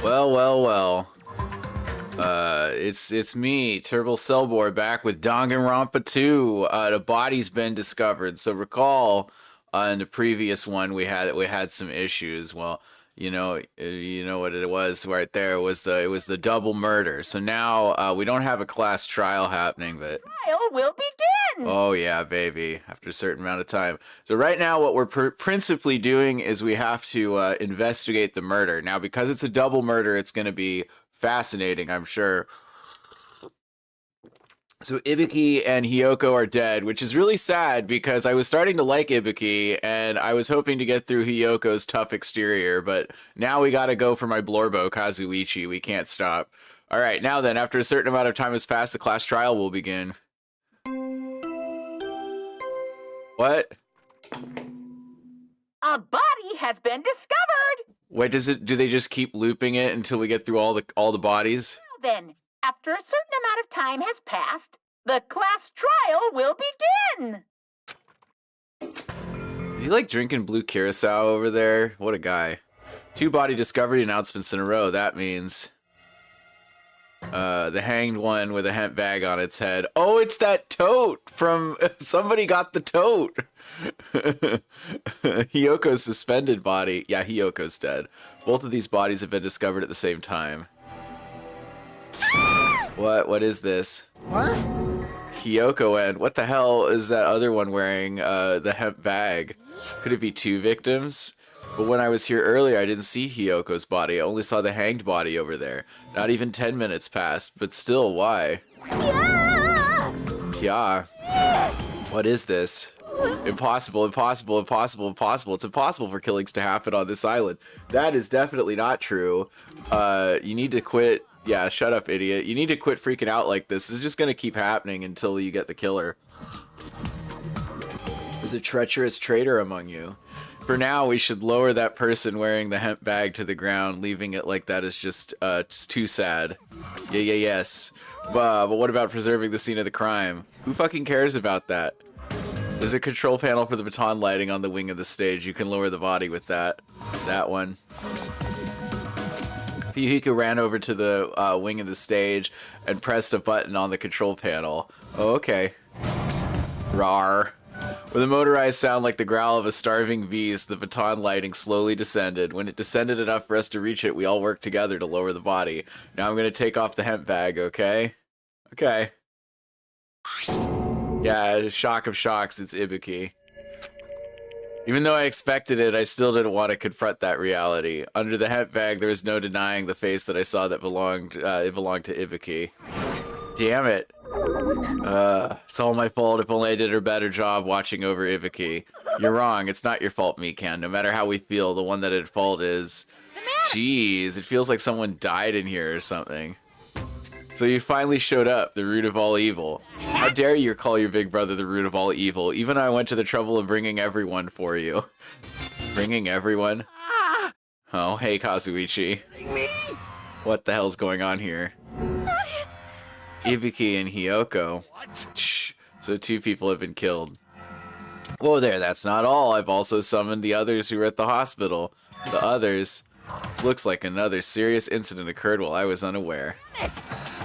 Well, well, well. It's me, Turbo Cellbor, back with Danganronpa 2. The body's been discovered. So recall, in the previous one we had some issues. Well, you know what it was right there. It was the double murder. So now we don't have a class trial happening, but Trial will begin. oh yeah, baby. After a certain amount of time. So right now, what we're principally doing is we have to investigate the murder. Now, because it's a double murder, it's going to be fascinating, I'm sure. So Ibuki and Hiyoko are dead, which is really sad because I was starting to like Ibuki and I was hoping to get through Hiyoko's tough exterior, but now we gotta go for my Blorbo Kazuichi. We can't stop. Alright, now then, after a certain amount of time has passed, the class trial will begin. What? A body has been discovered. Wait, do they just keep looping it until we get through all the bodies? Now then, after a certain amount of time has passed, the class trial will begin. Is he like drinking blue curacao over there? What a guy. 2 body discovery announcements in a row. That means the hanged one with a hemp bag on its head. Oh, it's that tote from somebody got the tote. Hiyoko's suspended body. Yeah, Hiyoko's dead. Both of these bodies have been discovered at the same time. What is this? What? Hiyoko and what the hell is that other one wearing the hemp bag? Could it be 2 victims? But when I was here earlier, I didn't see Hiyoko's body. I only saw the hanged body over there. Not even 10 minutes passed, but still, why? Yeah. What is this? Impossible, impossible, impossible, impossible. It's impossible for killings to happen on this island. That is definitely not true. You need to quit. Yeah, shut up, idiot. You need to quit freaking out like this. This is just gonna keep happening until you get the killer. There's a treacherous traitor among you. For now, we should lower that person wearing the hemp bag to the ground. Leaving it like that is just too sad. Yes. But what about preserving the scene of the crime? Who fucking cares about that? There's a control panel for the baton lighting on the wing of the stage. You can lower the body with that. That one. Hiko ran over to the wing of the stage and pressed a button on the control panel. Oh, okay. Rawr. With a motorized sound like the growl of a starving beast, the baton lighting slowly descended. When it descended enough for us to reach it, we all worked together to lower the body. Now I'm gonna take off the hemp bag, okay? Okay. Yeah, shock of shocks, it's Ibuki. Even though I expected it, I still didn't want to confront that reality. Under the hemp bag, there was no denying the face that I saw that belonged to Ibuki. Damn it. It's all my fault. If only I did a better job watching over Ibuki. You're wrong. It's not your fault, Mikan. No matter how we feel, the one that at fault is... Jeez, it feels like someone died in here or something. So you finally showed up, the root of all evil. How dare you call your big brother the root of all evil? Even I went to the trouble of bringing everyone for you. Bringing everyone? Oh, hey, Kazuichi. Me? What the hell's going on here? Ibuki and Hiyoko. What? Shh. So 2 people have been killed. Whoa there, that's not all. I've also summoned the others who were at the hospital. The others... Looks like another serious incident occurred while I was unaware.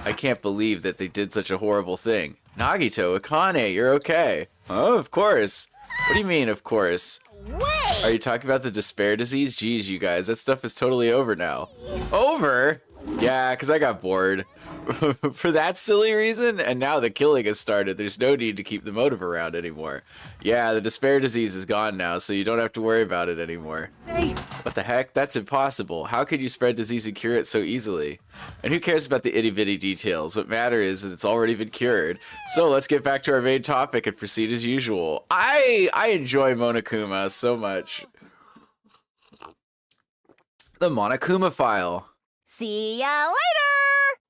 I can't believe that they did such a horrible thing. Nagito, Akane, you're okay. Oh, of course. What do you mean, of course? Wait! Are you talking about the despair disease? Jeez, you guys, that stuff is totally over now. Over? Yeah, because I got bored. For that silly reason? And now the killing has started. There's no need to keep the motive around anymore. Yeah, the despair disease is gone now, so you don't have to worry about it anymore. Say, What the heck? That's impossible. How could you spread disease and cure it so easily? And who cares about the itty-bitty details? What matters is that it's already been cured. So let's get back to our main topic and proceed as usual. I enjoy Monokuma so much. The Monokuma file. See ya later.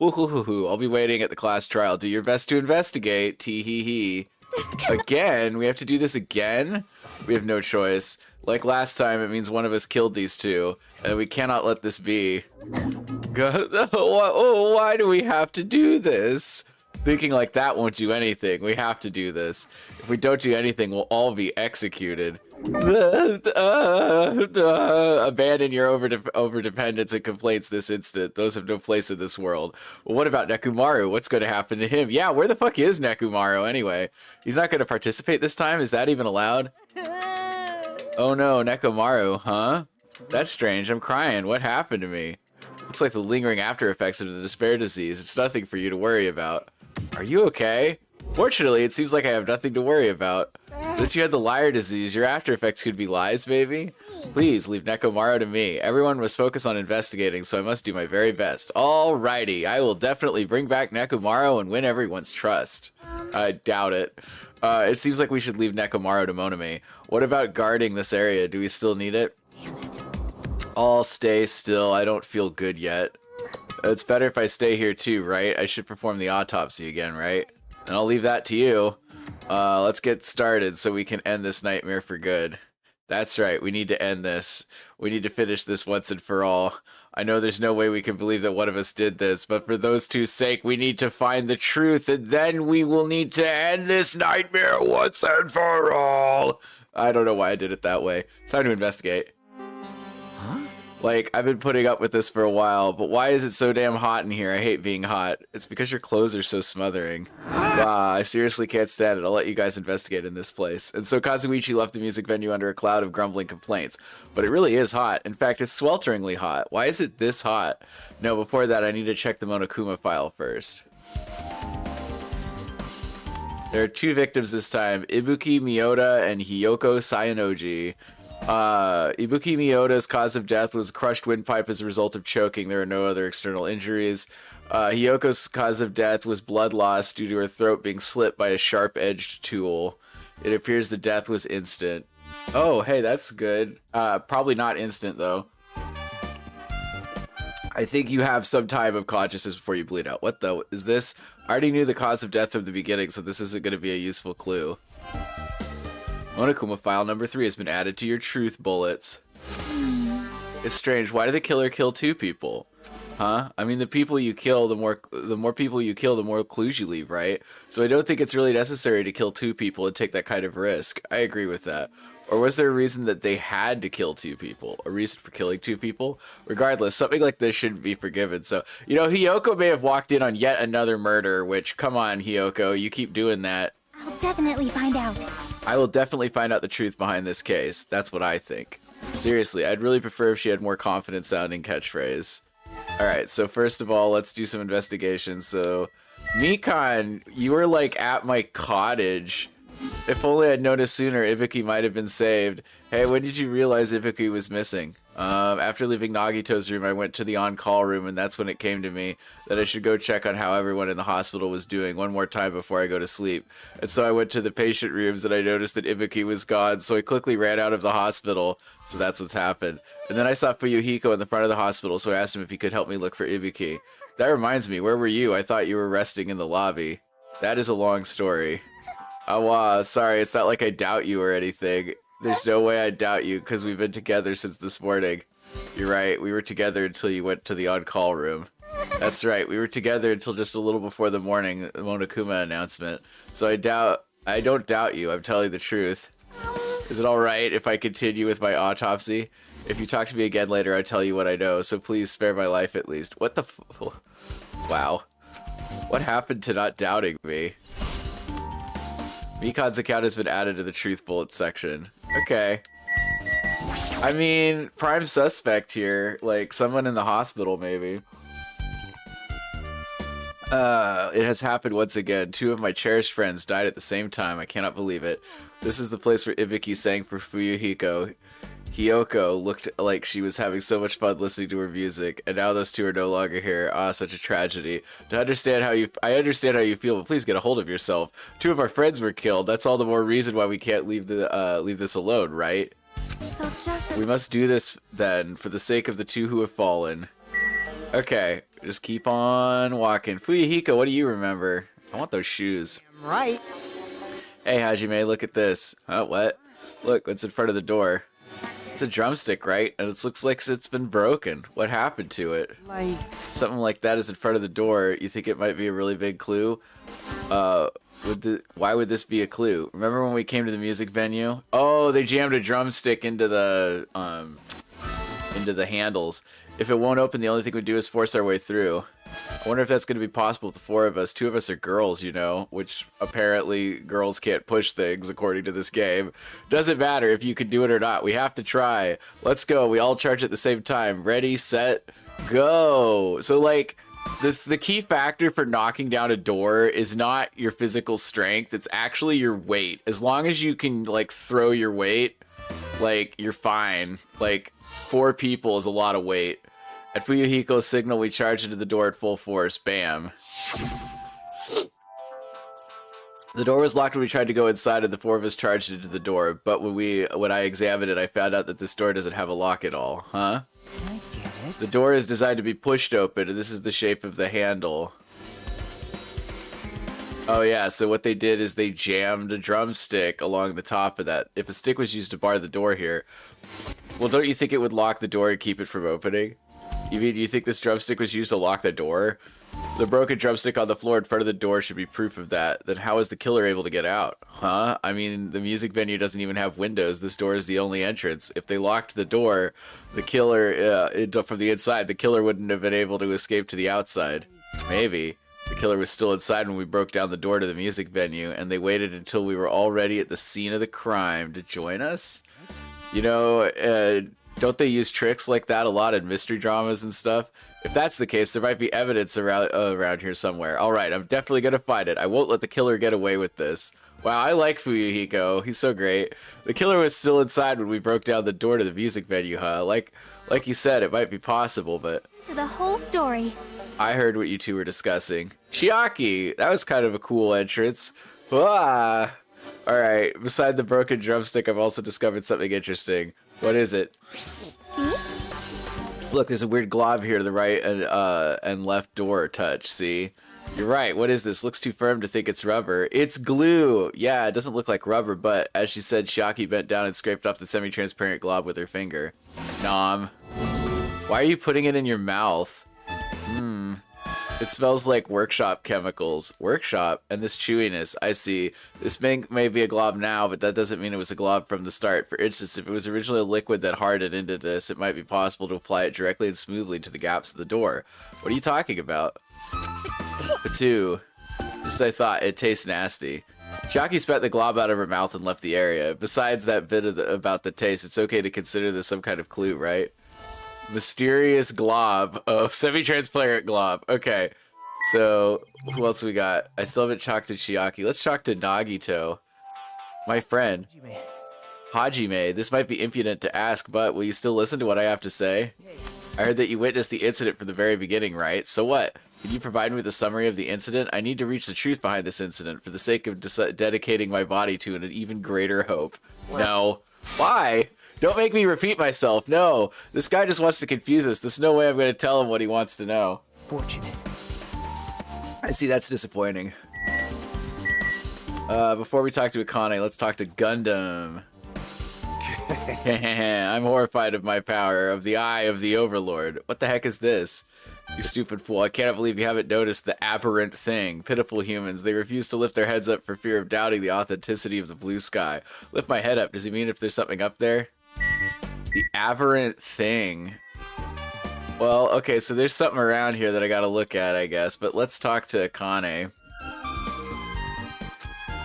Woohoo! I'll be waiting at the class trial. Do your best to investigate. Tee-hee-hee. Again? We have to do this again? We have no choice. Like last time, it means one of us killed these 2, and we cannot let this be. Why do we have to do this? Thinking like that won't do anything. We have to do this. If we don't do anything, we'll all be executed. Abandon your overdependence and complaints this instant. Those have no place in this world. Well, what about Nekomaru? What's going to happen to him? Yeah, where the fuck is Nekomaru anyway? He's not going to participate this time? Is that even allowed? Oh no, Nekomaru, huh? That's strange. I'm crying. What happened to me? Looks like the lingering after effects of the despair disease. It's nothing for you to worry about. Are you okay? Fortunately, it seems like I have nothing to worry about. Since you had the liar disease, your after effects could be lies, baby. Please leave Nekomaru to me. Everyone must focus on investigating, so I must do my very best. Alrighty, I will definitely bring back Nekomaru and win everyone's trust. I doubt it. It seems like we should leave Nekomaru to Monome. What about guarding this area? Do we still need it? Damn it. I'll stay still. I don't feel good yet. It's better if I stay here too, right? I should perform the autopsy again, right? And I'll leave that to you. Let's get started so we can end this nightmare for good. That's right, we need to end this. We need to finish this once and for all. I know there's no way we can believe that one of us did this, but for those two's sake, we need to find the truth, and then we will need to end this nightmare once and for all. I don't know why I did it that way. It's time to investigate. Like, I've been putting up with this for a while, but why is it so damn hot in here? I hate being hot. It's because your clothes are so smothering. Wow, I seriously can't stand it. I'll let you guys investigate in this place. And so Kazuichi left the music venue under a cloud of grumbling complaints. But it really is hot. In fact, it's swelteringly hot. Why is it this hot? No, before that, I need to check the Monokuma file first. There are 2 victims this time, Ibuki Miyota and Hiyoko Sayanoji. Ibuki Miyota's cause of death was crushed windpipe as a result of choking. There are no other external injuries. Hiyoko's cause of death was blood loss due to her throat being slit by a sharp-edged tool. It appears the death was instant. Oh, hey, that's good. Probably not instant, though. I think you have some time of consciousness before you bleed out. What the is this? I already knew the cause of death from the beginning, so this isn't going to be a useful clue. Monokuma file number 3 has been added to your truth bullets. It's strange. Why did the killer kill 2 people? Huh? I mean, the people you kill, the more people you kill, the more clues you leave, right? So I don't think it's really necessary to kill 2 people and take that kind of risk. I agree with that. Or was there a reason that they had to kill 2 people? A reason for killing 2 people? Regardless, something like this shouldn't be forgiven. So, you know, Hiyoko may have walked in on yet another murder, which, come on, Hiyoko, you keep doing that. I'll definitely find out. I will definitely find out the truth behind this case. That's what I think. Seriously, I'd really prefer if she had more confident sounding catchphrase. Alright, so first of all, let's do some investigation. So, Mikan, you were like at my cottage. If only I'd noticed sooner, Ibuki might have been saved. Hey, when did you realize Ibuki was missing? After leaving Nagito's room, I went to the on-call room, and that's when it came to me that I should go check on how everyone in the hospital was doing one more time before I go to sleep. And so I went to the patient rooms, and I noticed that Ibuki was gone, so I quickly ran out of the hospital. So that's what's happened. And then I saw Fuyuhiko in the front of the hospital, so I asked him if he could help me look for Ibuki. That reminds me, where were you? I thought you were resting in the lobby. That is a long story. Oh, wow, sorry, it's not like I doubt you or anything. There's no way I doubt you, because we've been together since this morning. You're right, we were together until you went to the on-call room. That's right, we were together until just a little before the morning Monokuma announcement. So I don't doubt you, I'm telling the truth. Is it alright if I continue with my autopsy? If you talk to me again later, I'll tell you what I know, so please spare my life at least. What the Wow. What happened to not doubting me? Mikan's account has been added to the truth bullet section. Okay. I mean, prime suspect here. Like, someone in the hospital, maybe. It has happened once again. 2 of my cherished friends died at the same time. I cannot believe it. This is the place where Ibuki sang for Fuyuhiko. Hiyoko looked like she was having so much fun listening to her music, and now those 2 are no longer here. Ah, such a tragedy. I understand how you feel, but please get a hold of yourself. 2 of our friends were killed. That's all the more reason why we can't leave this alone, right? So just We must do this then, for the sake of the 2 who have fallen. Okay, just keep on walking. Fuyuhiko, what do you remember? I want those shoes. Right. Hey, Hajime, look at this. Oh, what? Look, what's in front of the door? It's a drumstick, right? And it looks like it's been broken. What happened to it? Like, Something like that is in front of the door. You think it might be a really big clue? Why would this be a clue? Remember when we came to the music venue? Oh, they jammed a drumstick into the handles. If it won't open, the only thing we do is force our way through. I wonder if that's going to be possible with the 4 of us. 2 of us are girls, you know, which apparently girls can't push things according to this game. Doesn't matter if you can do it or not. We have to try. Let's go. We all charge at the same time. Ready, set, go. So like the key factor for knocking down a door is not your physical strength. It's actually your weight. As long as you can like throw your weight, like you're fine. Like 4 people is a lot of weight. At Fuyuhiko's signal, we charge into the door at full force. Bam. The door was locked when we tried to go inside, and the 4 of us charged into the door. But when I examined it, I found out that this door doesn't have a lock at all. Huh? I get it. The door is designed to be pushed open, and this is the shape of the handle. Oh yeah, so what they did is they jammed a drumstick along the top of that. If a stick was used to bar the door here, well, don't you think it would lock the door and keep it from opening? You think this drumstick was used to lock the door? The broken drumstick on the floor in front of the door should be proof of that. Then how is the killer able to get out? Huh? I mean, the music venue doesn't even have windows. This door is the only entrance. If they locked the door, the killer, from the inside, the killer wouldn't have been able to escape to the outside. Maybe. The killer was still inside when we broke down the door to the music venue, and they waited until we were already at the scene of the crime to join us? You know, don't they use tricks like that a lot in mystery dramas and stuff? If that's the case, there might be evidence around here somewhere. Alright, I'm definitely gonna find it. I won't let the killer get away with this. Wow, I like Fuyuhiko. He's so great. The killer was still inside when we broke down the door to the music venue, huh? Like you said, it might be possible, but... To the whole story. I heard what you two were discussing. Chiaki! That was kind of a cool entrance. Ah! Alright, beside the broken drumstick, I've also discovered something interesting. What is it? Look, there's a weird glob here to the right and left door touch, see? You're right, what is this? Looks too firm to think it's rubber. It's glue! Yeah, it doesn't look like rubber, but as she said, Chiaki bent down and scraped off the semi-transparent glob with her finger. Nom. Why are you putting it in your mouth? It smells like workshop chemicals. Workshop? And this chewiness. I see. This may be a glob now, but that doesn't mean it was a glob from the start. For instance, if it was originally a liquid that hardened into this, it might be possible to apply it directly and smoothly to the gaps of the door. What are you talking about? Two. Just as I thought, it tastes nasty. Chiaki spat the glob out of her mouth and left the area. Besides that bit about the taste, it's okay to consider this some kind of clue, right? Mysterious glob. Oh, semi-transparent glob. Okay. So, who else we got? I still haven't talked to Chiaki. Let's talk to Nagito. My friend. Hajime. This might be impudent to ask, but will you still listen to what I have to say? I heard that you witnessed the incident from the very beginning, right? So what? Can you provide me with a summary of the incident? I need to reach the truth behind this incident for the sake of dedicating my body to an even greater hope. What? No. Why? Don't make me repeat myself. No. This guy just wants to confuse us. There's no way I'm going to tell him what he wants to know. Fortunate. I see, that's disappointing. Before we talk to Akane, let's talk to Gundam. I'm horrified of my power, of the eye of the Overlord. What the heck is this? You stupid fool, I cannot believe you haven't noticed the aberrant thing. Pitiful humans, they refuse to lift their heads up for fear of doubting the authenticity of the blue sky. Lift my head up, does he mean if there's something up there? The aberrant thing. Well, okay, so there's something around here that I gotta look at, I guess, but let's talk to Akane.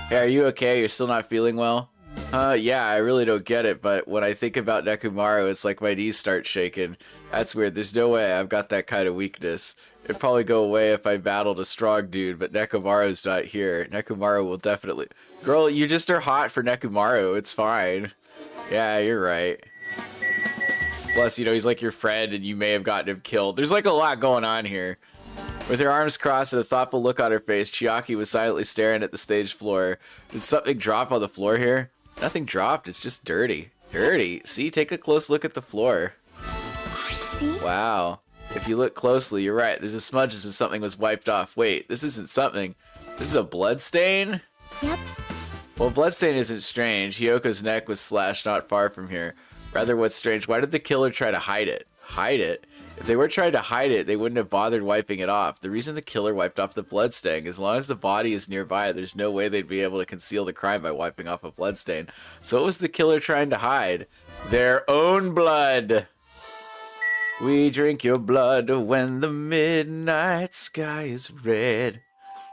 Hey, are you okay? You're still not feeling well? Yeah, I really don't get it, but when I think about Nekomaru, it's like my knees start shaking. That's weird, there's no way I've got that kind of weakness. It'd probably go away if I battled a strong dude, but Nekomaru's not here. Nekomaru will definitely... Girl, you just are hot for Nekomaru, it's fine. Yeah, you're right. Plus, you know, he's like your friend and you may have gotten him killed. There's like a lot going on here. With her arms crossed and a thoughtful look on her face, Chiaki was silently staring at the stage floor. Did something drop on the floor here? Nothing dropped, it's just dirty. Dirty? See, take a close look at the floor. See? Wow. If you look closely, you're right. There's a smudge as if something was wiped off. Wait, this isn't something. This is a blood stain? Yep. Well, bloodstain isn't strange. Hyoko's neck was slashed not far from here. Rather, what's strange, why did the killer try to hide it? Hide it? If they were trying to hide it, they wouldn't have bothered wiping it off. The reason the killer wiped off the bloodstain, as long as the body is nearby, there's no way they'd be able to conceal the crime by wiping off a bloodstain. So what was the killer trying to hide? Their own blood. We drink your blood when the midnight sky is red.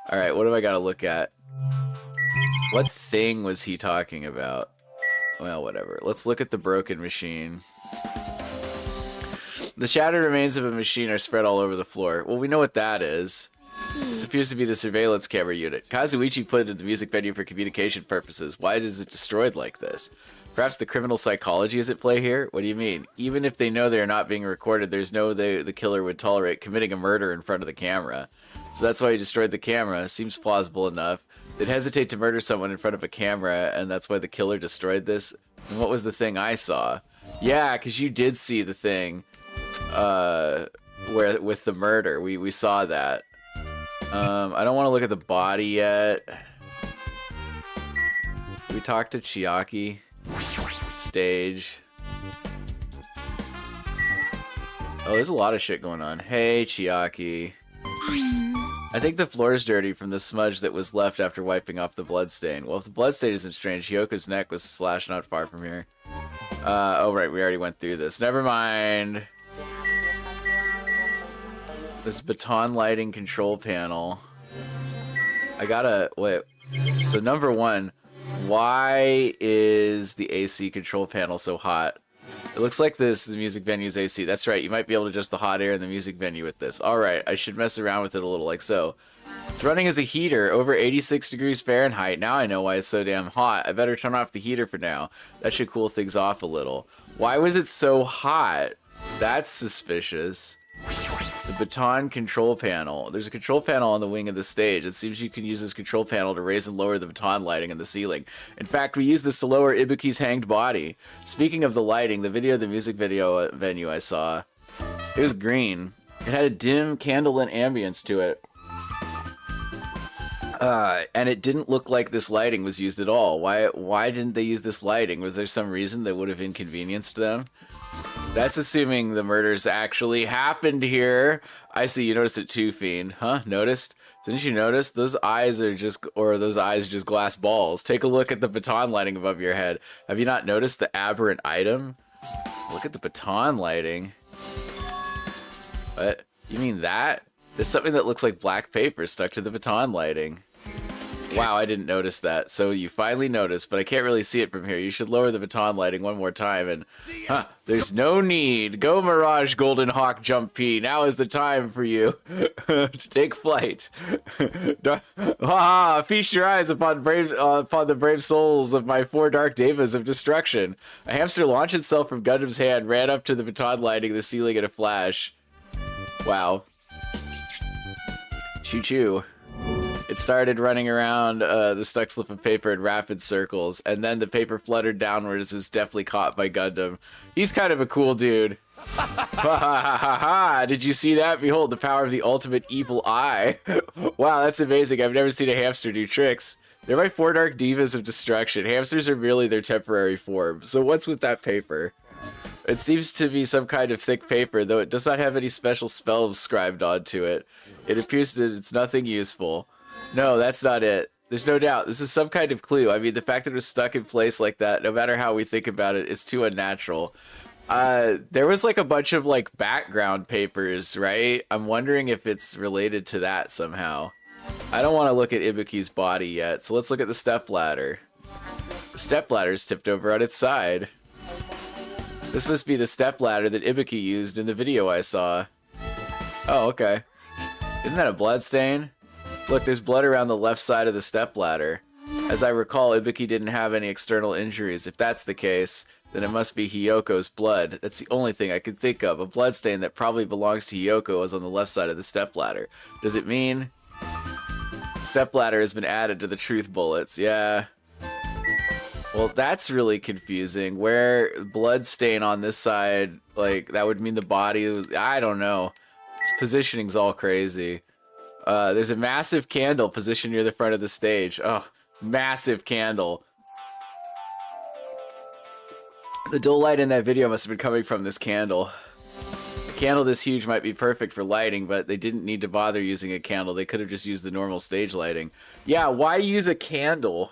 Alright, what do I gotta look at? What thing was he talking about? Well, whatever. Let's look at the broken machine. The shattered remains of a machine are spread all over the floor. Well, we know what that is. This appears to be the surveillance camera unit. Kazuichi put it in the music venue for communication purposes. Why is it destroyed like this? Perhaps the criminal psychology is at play here? What do you mean? Even if they know they are not being recorded, there's no way the killer would tolerate committing a murder in front of the camera. So that's why he destroyed the camera. Seems plausible enough. They'd hesitate to murder someone in front of a camera, and that's why the killer destroyed this? And what was the thing I saw? Yeah, because you did see the thing. Where with the murder, we saw that. I don't want to look at the body yet. We talked to Chiaki. Stage. Oh, there's a lot of shit going on. Hey, Chiaki. I think the floor is dirty from the smudge that was left after wiping off the bloodstain. Well, if the bloodstain isn't strange, Hyoko's neck was slashed not far from here. Oh, right, we already went through this. Never mind. This baton lighting control panel. I gotta... Wait. So, number one, why is the AC control panel so hot? It looks like this is the music venue's AC. That's right, you might be able to adjust the hot air in the music venue with this. Alright, I should mess around with it a little, like so. It's running as a heater, over 86 degrees Fahrenheit. Now I know why it's so damn hot. I better turn off the heater for now. That should cool things off a little. Why was it so hot? That's suspicious. The baton control panel. There's a control panel on the wing of the stage. It seems you can use this control panel to raise and lower the baton lighting in the ceiling. In fact, we use this to lower Ibuki's hanged body. Speaking of the lighting, the video of the music video venue I saw, it was green. It had a dim candlelit ambience to it. And it didn't look like this lighting was used at all. Why didn't they use this lighting? Was there some reason that would have inconvenienced them? That's assuming the murders actually happened here. I see, you noticed it too, Fiend. Huh? Noticed? Didn't you notice? Those eyes are just glass balls. Take a look at the baton lighting above your head. Have you not noticed the aberrant item? Look at the baton lighting. What? You mean that? There's something that looks like black paper stuck to the baton lighting. Wow, I didn't notice that. So you finally noticed, but I can't really see it from here. You should lower the baton lighting one more time and... Huh, there's no need. Go Mirage Golden Hawk Jump P. Now is the time for you to take flight. Feast your eyes upon the brave souls of my 4 dark devas of destruction. A hamster launched itself from Gundam's hand, ran up to the baton lighting the ceiling in a flash. Wow. Choo-choo. It started running around the stuck slip of paper in rapid circles, and then the paper fluttered downwards and was deftly caught by Gundam. He's kind of a cool dude. Ha ha ha ha ha! Did you see that? Behold, the power of the ultimate evil eye. Wow, that's amazing. I've never seen a hamster do tricks. They're my 4 dark divas of destruction. Hamsters are merely their temporary form. So what's with that paper? It seems to be some kind of thick paper, though it does not have any special spells scribed onto it. It appears that it's nothing useful. No, that's not it. There's no doubt. This is some kind of clue. I mean, the fact that it was stuck in place like that, no matter how we think about it, it's too unnatural. There was like a bunch of like background papers, right? I'm wondering if it's related to that somehow. I don't want to look at Ibuki's body yet, so let's look at the stepladder. The stepladder's tipped over on its side. This must be the stepladder that Ibuki used in the video I saw. Oh, okay. Isn't that a blood stain? Look, there's blood around the left side of the stepladder. As I recall, Ibuki didn't have any external injuries. If that's the case, then it must be Hyoko's blood. That's the only thing I could think of. A bloodstain that probably belongs to Hyoko is on the left side of the stepladder. Does it mean... Stepladder has been added to the truth bullets. Yeah. Well, that's really confusing. Where blood stain on this side, like, that would mean the body was... I don't know. This positioning's all crazy. There's a massive candle positioned near the front of the stage. Oh, massive candle. The dull light in that video must have been coming from this candle. candle this huge might be perfect for lighting, but they didn't need to bother using a candle. They could have just used the normal stage lighting. Yeah, why use a candle?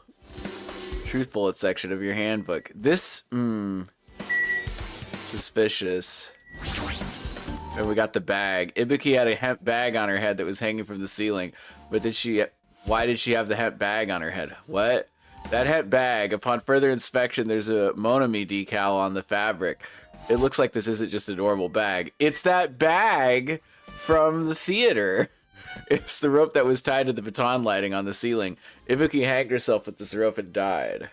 Truth bullet section of your handbook. This, suspicious. And we got the bag. Ibuki had a hemp bag on her head that was hanging from the ceiling. But why did she have the hemp bag on her head? What? That hemp bag, upon further inspection, there's a Monami decal on the fabric. It looks like this isn't just a normal bag. It's that bag from the theater. It's the rope that was tied to the baton lighting on the ceiling. Ibuki hanged herself with this rope and died.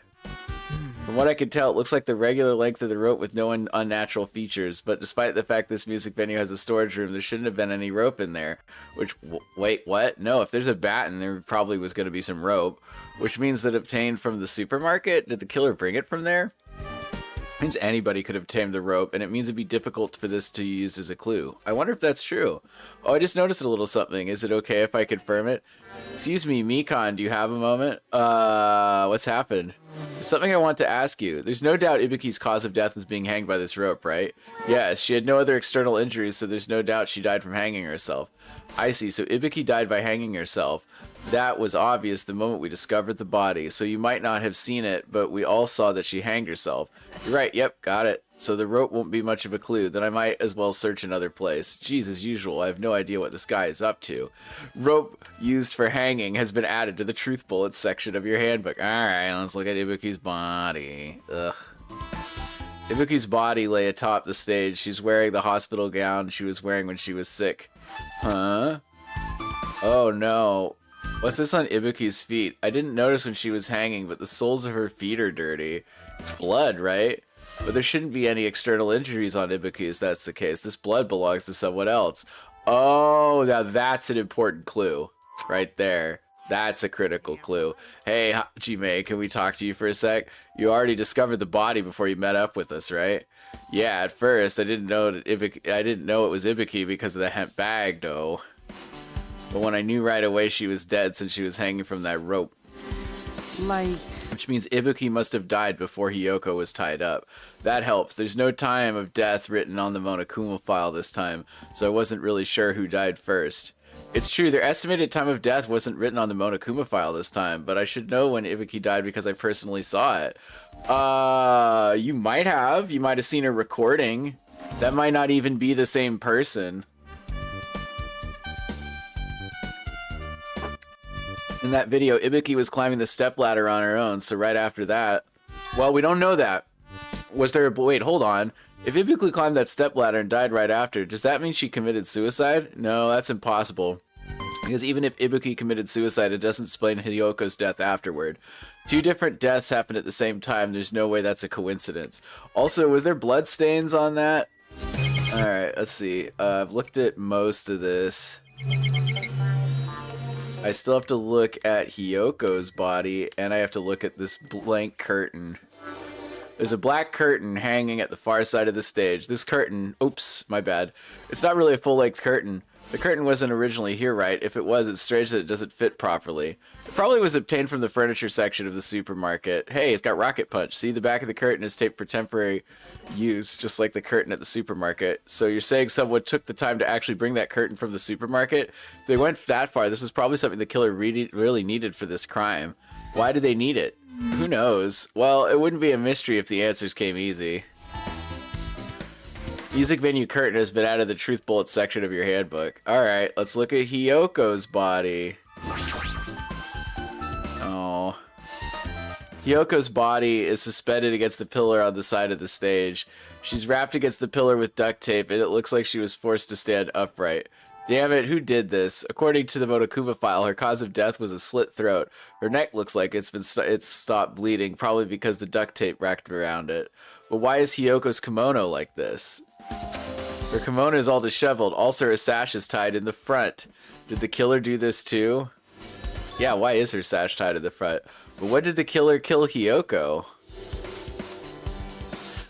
From what I can tell, it looks like the regular length of the rope with no unnatural features, but despite the fact this music venue has a storage room, there shouldn't have been any rope in there. Which, wait, what? No, if there's a baton, there probably was going to be some rope, which means that obtained from the supermarket? Did the killer bring it from there? Means anybody could have tamed the rope, and it means it'd be difficult for this to be used as a clue. I wonder if that's true. Oh, I just noticed a little something. Is it okay if I confirm it? Excuse me, Mikon, do you have a moment? What's happened? There's something I want to ask you. There's no doubt Ibuki's cause of death was being hanged by this rope, right? Yes, she had no other external injuries, so there's no doubt she died from hanging herself. I see, so Ibuki died by hanging herself. That was obvious the moment we discovered the body, so you might not have seen it, but we all saw that she hanged herself. You're right, yep, got it. So the rope won't be much of a clue, then I might as well search another place. Geez, as usual, I have no idea what this guy is up to. Rope used for hanging has been added to the truth bullets section of your handbook. Alright, let's look at Ibuki's body. Ugh. Ibuki's body lay atop the stage. She's wearing the hospital gown she was wearing when she was sick. Huh? Oh no. What's this on Ibuki's feet? I didn't notice when she was hanging, but the soles of her feet are dirty. It's blood, right? But there shouldn't be any external injuries on Ibuki if that's the case. This blood belongs to someone else. Oh, now that's an important clue. Right there. That's a critical clue. Hey, Hajime, can we talk to you for a sec? You already discovered the body before you met up with us, right? Yeah, at first, I didn't know it was Ibuki because of the hemp bag, though. But when I knew right away she was dead since she was hanging from that rope. Which means Ibuki must have died before Hiyoko was tied up. That helps. There's no time of death written on the Monokuma file this time, so I wasn't really sure who died first. It's true, their estimated time of death wasn't written on the Monokuma file this time, but I should know when Ibuki died because I personally saw it. You might have. You might have seen a recording. That might not even be the same person. In that video, Ibuki was climbing the stepladder on her own, so right after that... Well, we don't know that. Was there a... Wait, hold on. If Ibuki climbed that stepladder and died right after, does that mean she committed suicide? No, that's impossible. Because even if Ibuki committed suicide, it doesn't explain Hiyoko's death afterward. Two different deaths happened at the same time. There's no way that's a coincidence. Also, was there blood stains on that? Alright, let's see. I've looked at most of this. I still have to look at Hiyoko's body, and I have to look at this blank curtain. There's a black curtain hanging at the far side of the stage. This curtain, oops, my bad. It's not really a full-length curtain. The curtain wasn't originally here, right? If it was, it's strange that it doesn't fit properly. It probably was obtained from the furniture section of the supermarket. Hey, it's got rocket punch. See, the back of the curtain is taped for temporary use, just like the curtain at the supermarket. So you're saying someone took the time to actually bring that curtain from the supermarket? If they went that far, this is probably something the killer really needed for this crime. Why did they need it? Who knows? Well, it wouldn't be a mystery if the answers came easy. Music venue curtain has been added to the truth bullet section of your handbook. Alright, let's look at Hiyoko's body. Oh. Hiyoko's body is suspended against the pillar on the side of the stage. She's wrapped against the pillar with duct tape, and it looks like she was forced to stand upright. Damn it, who did this? According to the Monokuma file, her cause of death was a slit throat. Her neck looks like it's stopped bleeding, probably because the duct tape wrapped around it. But why is Hiyoko's kimono like this? Her kimono is all disheveled. Also, her sash is tied in the front. Did the killer do this too? Yeah, why is her sash tied in the front? But when did the killer kill Hiyoko?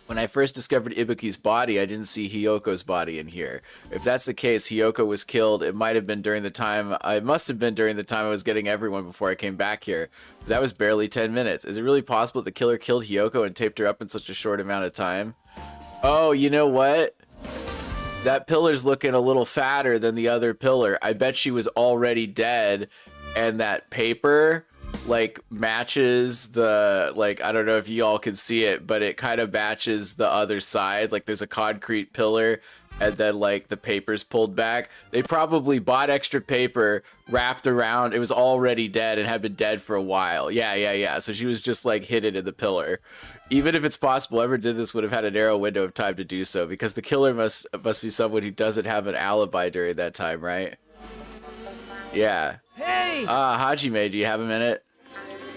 When I first discovered Ibuki's body, I didn't see Hiyoko's body in here. If that's the case, Hiyoko was killed. It must have been during the time I was getting everyone before I came back here. But that was barely 10 minutes. Is it really possible that the killer killed Hiyoko and taped her up in such a short amount of time? Oh, you know what? that pillar's looking a little fatter than the other pillar. I bet she was already dead, and that paper like matches the, like, I don't know if you all can see it, but it kind of matches the other side. Like there's a concrete pillar and then like the paper's pulled back. They probably bought extra paper, wrapped around. It was already dead and had been dead for a while. Yeah. So she was just like hidden in the pillar. Even if it's possible whoever did this would have had a narrow window of time to do so, because the killer must be someone who doesn't have an alibi during that time, right? Yeah. Hey! Hajime, do you have a minute?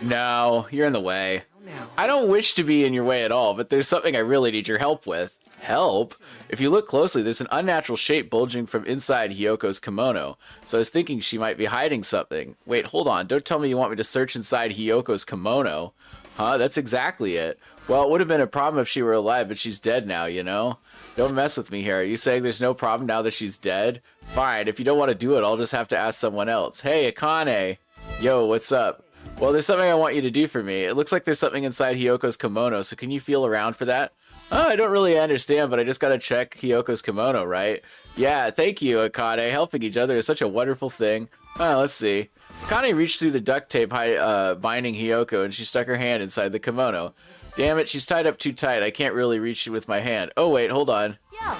No, you're in the way. No. I don't wish to be in your way at all, but there's something I really need your help with. Help? If you look closely, there's an unnatural shape bulging from inside Hiyoko's kimono. So I was thinking she might be hiding something. Wait, hold on. Don't tell me you want me to search inside Hiyoko's kimono. Huh? That's exactly it. Well, it would have been a problem if she were alive, but she's dead now, you know? Don't mess with me here. Are you saying there's no problem now that she's dead? Fine. If you don't want to do it, I'll just have to ask someone else. Hey, Akane. Yo, what's up? Well, there's something I want you to do for me. It looks like there's something inside Hiyoko's kimono, so can you feel around for that? Oh, I don't really understand, but I just gotta check Hiyoko's kimono, right? Yeah, thank you, Akane. Helping each other is such a wonderful thing. Let's see. Akane reached through the duct tape binding Hiyoko, and she stuck her hand inside the kimono. Damn it, she's tied up too tight. I can't really reach it with my hand. Oh, wait, hold on. Yeah.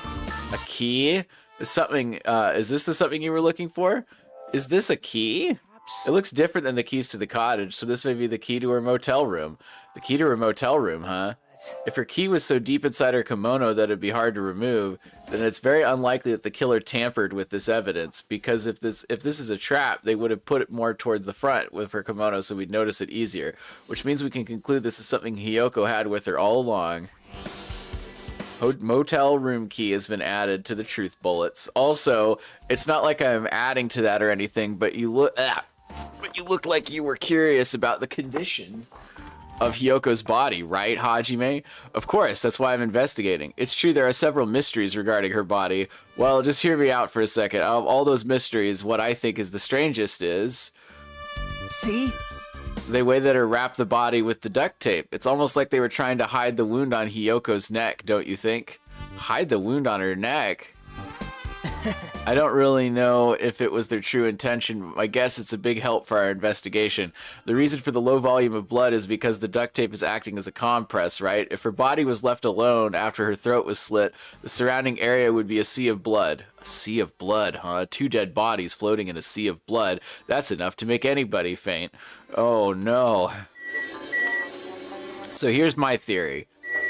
A key? Is something, is this the something you were looking for? Is this a key? It looks different than the keys to the cottage, so this may be the key to her motel room. The key to her motel room, huh? If her key was so deep inside her kimono that it'd be hard to remove, then it's very unlikely that the killer tampered with this evidence, because if this is a trap, they would have put it more towards the front with her kimono so we'd notice it easier, which means we can conclude this is something Hiyoko had with her all along. Motel room key has been added to the truth bullets. Also, it's not like I'm adding to that or anything, but you look like you were curious about the condition of Hiyoko's body, right, Hajime? Of course, that's why I'm investigating. It's true there are several mysteries regarding her body. Well, just hear me out for a second. Out of all those mysteries, what I think is the strangest is... See? the way that her wrapped the body with the duct tape. It's almost like they were trying to hide the wound on Hiyoko's neck, don't you think? Hide the wound on her neck? I don't really know if it was their true intention. I guess it's a big help for our investigation. The reason for the low volume of blood is because the duct tape is acting as a compress, right? If her body was left alone after her throat was slit, the surrounding area would be a sea of blood. A sea of blood, huh? 2 dead bodies floating in a sea of blood. That's enough to make anybody faint. Oh no. So here's my theory,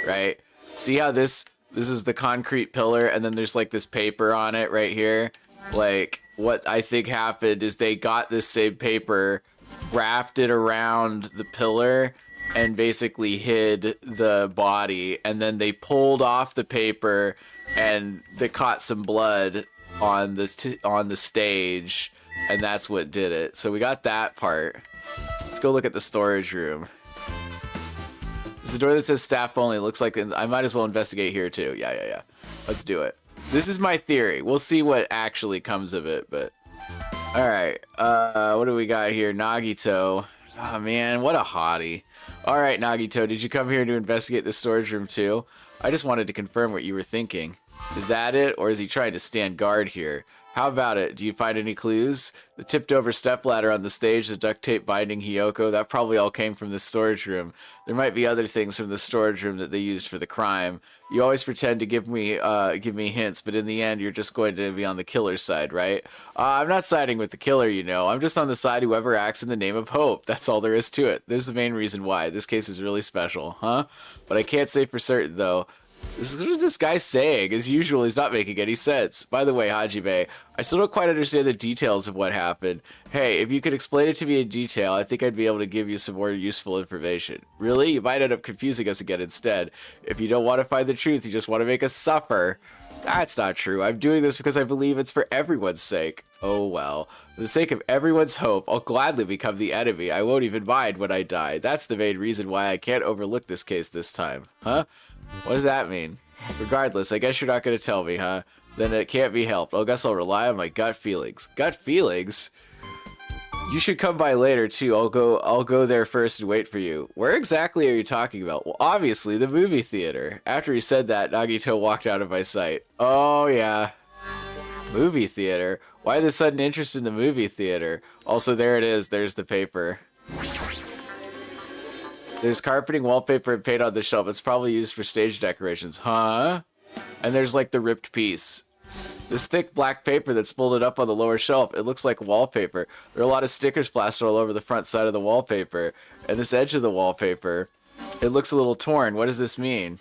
right? See how this is the concrete pillar, and then there's like this paper on it right here. Like, what I think happened is they got this same paper, wrapped it around the pillar, and basically hid the body, and then they pulled off the paper, and they caught some blood on the stage, and that's what did it. So we got that part. Let's go look at the storage room. It's a door that says staff only. Looks like I might as well investigate here too. Yeah. Let's do it. This is my theory. We'll see what actually comes of it, but... Alright, what do we got here? Nagito. Oh man, what a hottie. Alright, Nagito, did you come here to investigate the storage room too? I just wanted to confirm what you were thinking. Is that it, or is he trying to stand guard here? How about it? Do you find any clues? The tipped over stepladder on the stage, the duct tape binding Hiyoko, that probably all came from the storage room. There might be other things from the storage room that they used for the crime. You always pretend to give me hints, but in the end, you're just going to be on the killer's side, right? I'm not siding with the killer, you know. I'm just on the side whoever acts in the name of hope. That's all there is to it. There's the main reason why. This case is really special, huh? But I can't say for certain, though. What is this guy saying? As usual, he's not making any sense. By the way, Hajime, I still don't quite understand the details of what happened. Hey, if you could explain it to me in detail, I think I'd be able to give you some more useful information. Really? You might end up confusing us again instead. If you don't want to find the truth, you just want to make us suffer. That's not true. I'm doing this because I believe it's for everyone's sake. Oh well. For the sake of everyone's hope, I'll gladly become the enemy. I won't even mind when I die. That's the main reason why I can't overlook this case this time. Huh? What does that mean? Regardless, I guess you're not going to tell me, huh? Then it can't be helped. I guess I'll rely on my gut feelings. Gut feelings? You should come by later, too. I'll go there first and wait for you. Where exactly are you talking about? Well, obviously, the movie theater. After he said that, Nagito walked out of my sight. Oh, yeah. Movie theater? Why this sudden interest in the movie theater? Also, there it is. There's the paper. There's carpeting, wallpaper, and paint on the shelf. It's probably used for stage decorations. Huh? And there's like the ripped piece. This thick black paper that's folded up on the lower shelf. It looks like wallpaper. There are a lot of stickers plastered all over the front side of the wallpaper. And this edge of the wallpaper, it looks a little torn. What does this mean?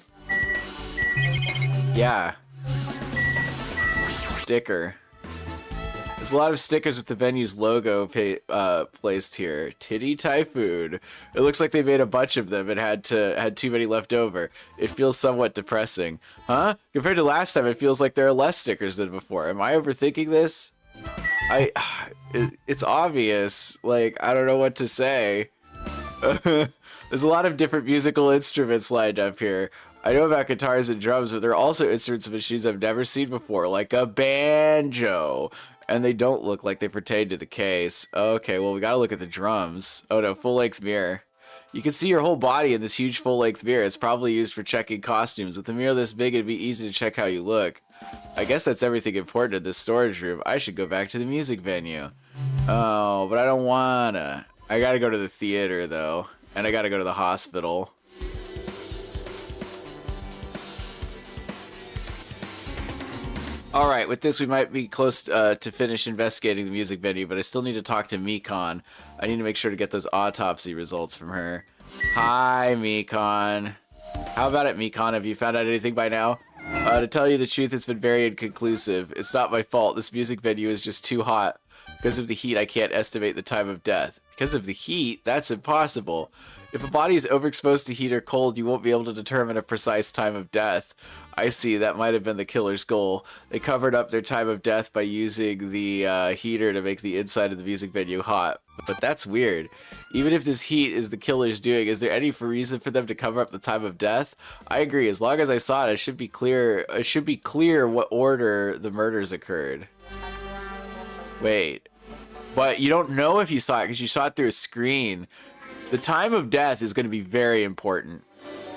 Yeah. Sticker. There's a lot of stickers with the venue's logo placed here. Titty Typhoon. It looks like they made a bunch of them and had too many left over. It feels somewhat depressing. Huh? Compared to last time, it feels like there are less stickers than before. Am I overthinking this? It's obvious. Like, I don't know what to say. There's a lot of different musical instruments lined up here. I know about guitars and drums, but there are also instruments and machines I've never seen before, like a banjo. And they don't look like they pertain to the case. Okay, well, we gotta look at the drums. Oh no, full-length mirror. You can see your whole body in this huge full-length mirror. It's probably used for checking costumes. With a mirror this big, it'd be easy to check how you look. I guess that's everything important in this storage room. I should go back to the music venue. Oh, but I don't wanna. I gotta go to the theater, though. And I gotta go to the hospital. Alright, with this we might be close to finish investigating the music venue, but I still need to talk to Mikon. I need to make sure to get those autopsy results from her. Hi, Mikon. How about it, Mikon? Have you found out anything by now? To tell you the truth, it's been very inconclusive. It's not my fault. This music venue is just too hot. Because of the heat, I can't estimate the time of death. Because of the heat? That's impossible. If a body is overexposed to heat or cold, you won't be able to determine a precise time of death. I see, that might have been the killer's goal. They covered up their time of death by using the heater to make the inside of the music venue hot. But that's weird. Even if this heat is the killer's doing, is there any reason for them to cover up the time of death? I agree, as long as I saw it, it should be clear what order the murders occurred. Wait. But you don't know if you saw it because you saw it through a screen. The time of death is going to be very important.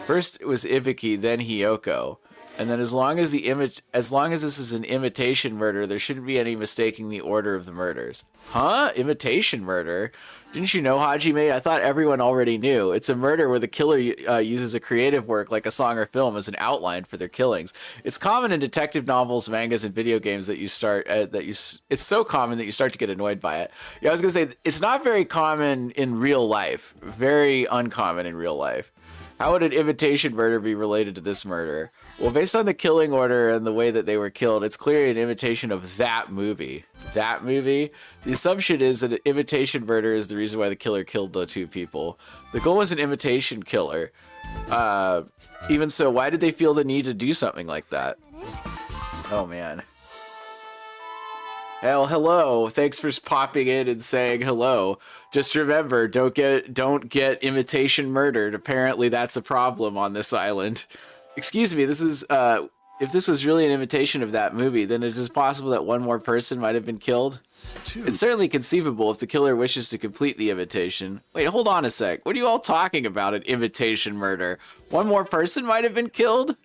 First it was Ibuki, then Hiyoko. And then as long as this is an imitation murder, there shouldn't be any mistaking the order of the murders. Huh? Imitation murder? Didn't you know, Hajime? I thought everyone already knew. It's a murder where the killer uses a creative work like a song or film as an outline for their killings. It's common in detective novels, mangas, and video games that it's so common that you start to get annoyed by it. Yeah, I was gonna say it's not very common in real life. Very uncommon in real life. How would an imitation murder be related to this murder? Well, based on the killing order and the way that they were killed, it's clearly an imitation of that movie. That movie? The assumption is that an imitation murder is the reason why the killer killed the two people. The goal was an imitation killer. Even so, why did they feel the need to do something like that? Oh, man. Hell, hello. Thanks for popping in and saying hello. Just remember, don't get imitation murdered. Apparently that's a problem on this island. Excuse me, this is if this was really an imitation of that movie, then it is possible that one more person might have been killed. It's certainly conceivable if the killer wishes to complete the imitation. Wait, hold on a sec. What are you all talking about, an imitation murder? One more person might have been killed?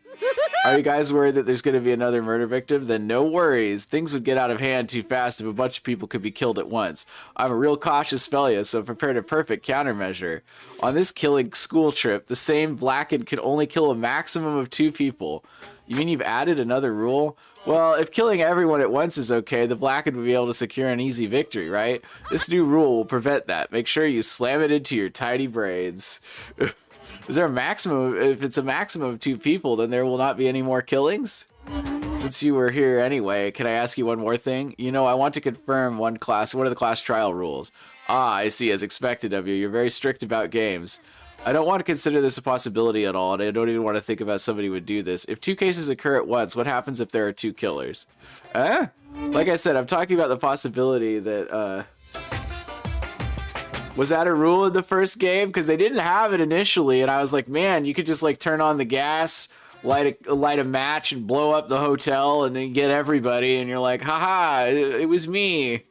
Are you guys worried that there's going to be another murder victim? Then no worries. Things would get out of hand too fast if a bunch of people could be killed at once. I'm a real cautious fella, so prepared a perfect countermeasure. On this killing school trip, the same blackened could only kill a maximum of 2 people. You mean you've added another rule? Well, if killing everyone at once is okay, the blackened would be able to secure an easy victory, right? This new rule will prevent that. Make sure you slam it into your tiny brains. Is there a maximum? If it's a maximum of 2 people, then there will not be any more killings? Since you were here anyway, can I ask you one more thing? You know, I want to confirm what are the class trial rules? Ah, I see, as expected of you. You're very strict about games. I don't want to consider this a possibility at all, and I don't even want to think about somebody would do this. If 2 cases occur at once, what happens if there are 2 killers? Like I said, I'm talking about the possibility that, was that a rule in the first game? Because they didn't have it initially, and I was like, man, you could just like turn on the gas, light a match, and blow up the hotel, and then get everybody, and you're like, haha, it was me.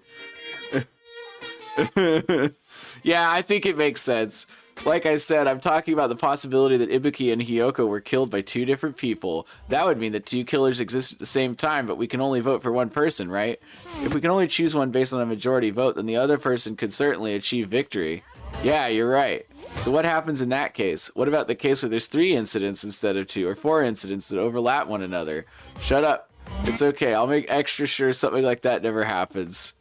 Yeah, I think it makes sense. Like I said, I'm talking about the possibility that Ibuki and Hiyoko were killed by two different people. That would mean that two killers exist at the same time, but we can only vote for one person, right? If we can only choose one based on a majority vote, then the other person could certainly achieve victory. Yeah, you're right. So what happens in that case? What about the case where there's 3 incidents instead of 2, or 4 incidents that overlap one another? Shut up. It's okay, I'll make extra sure something like that never happens.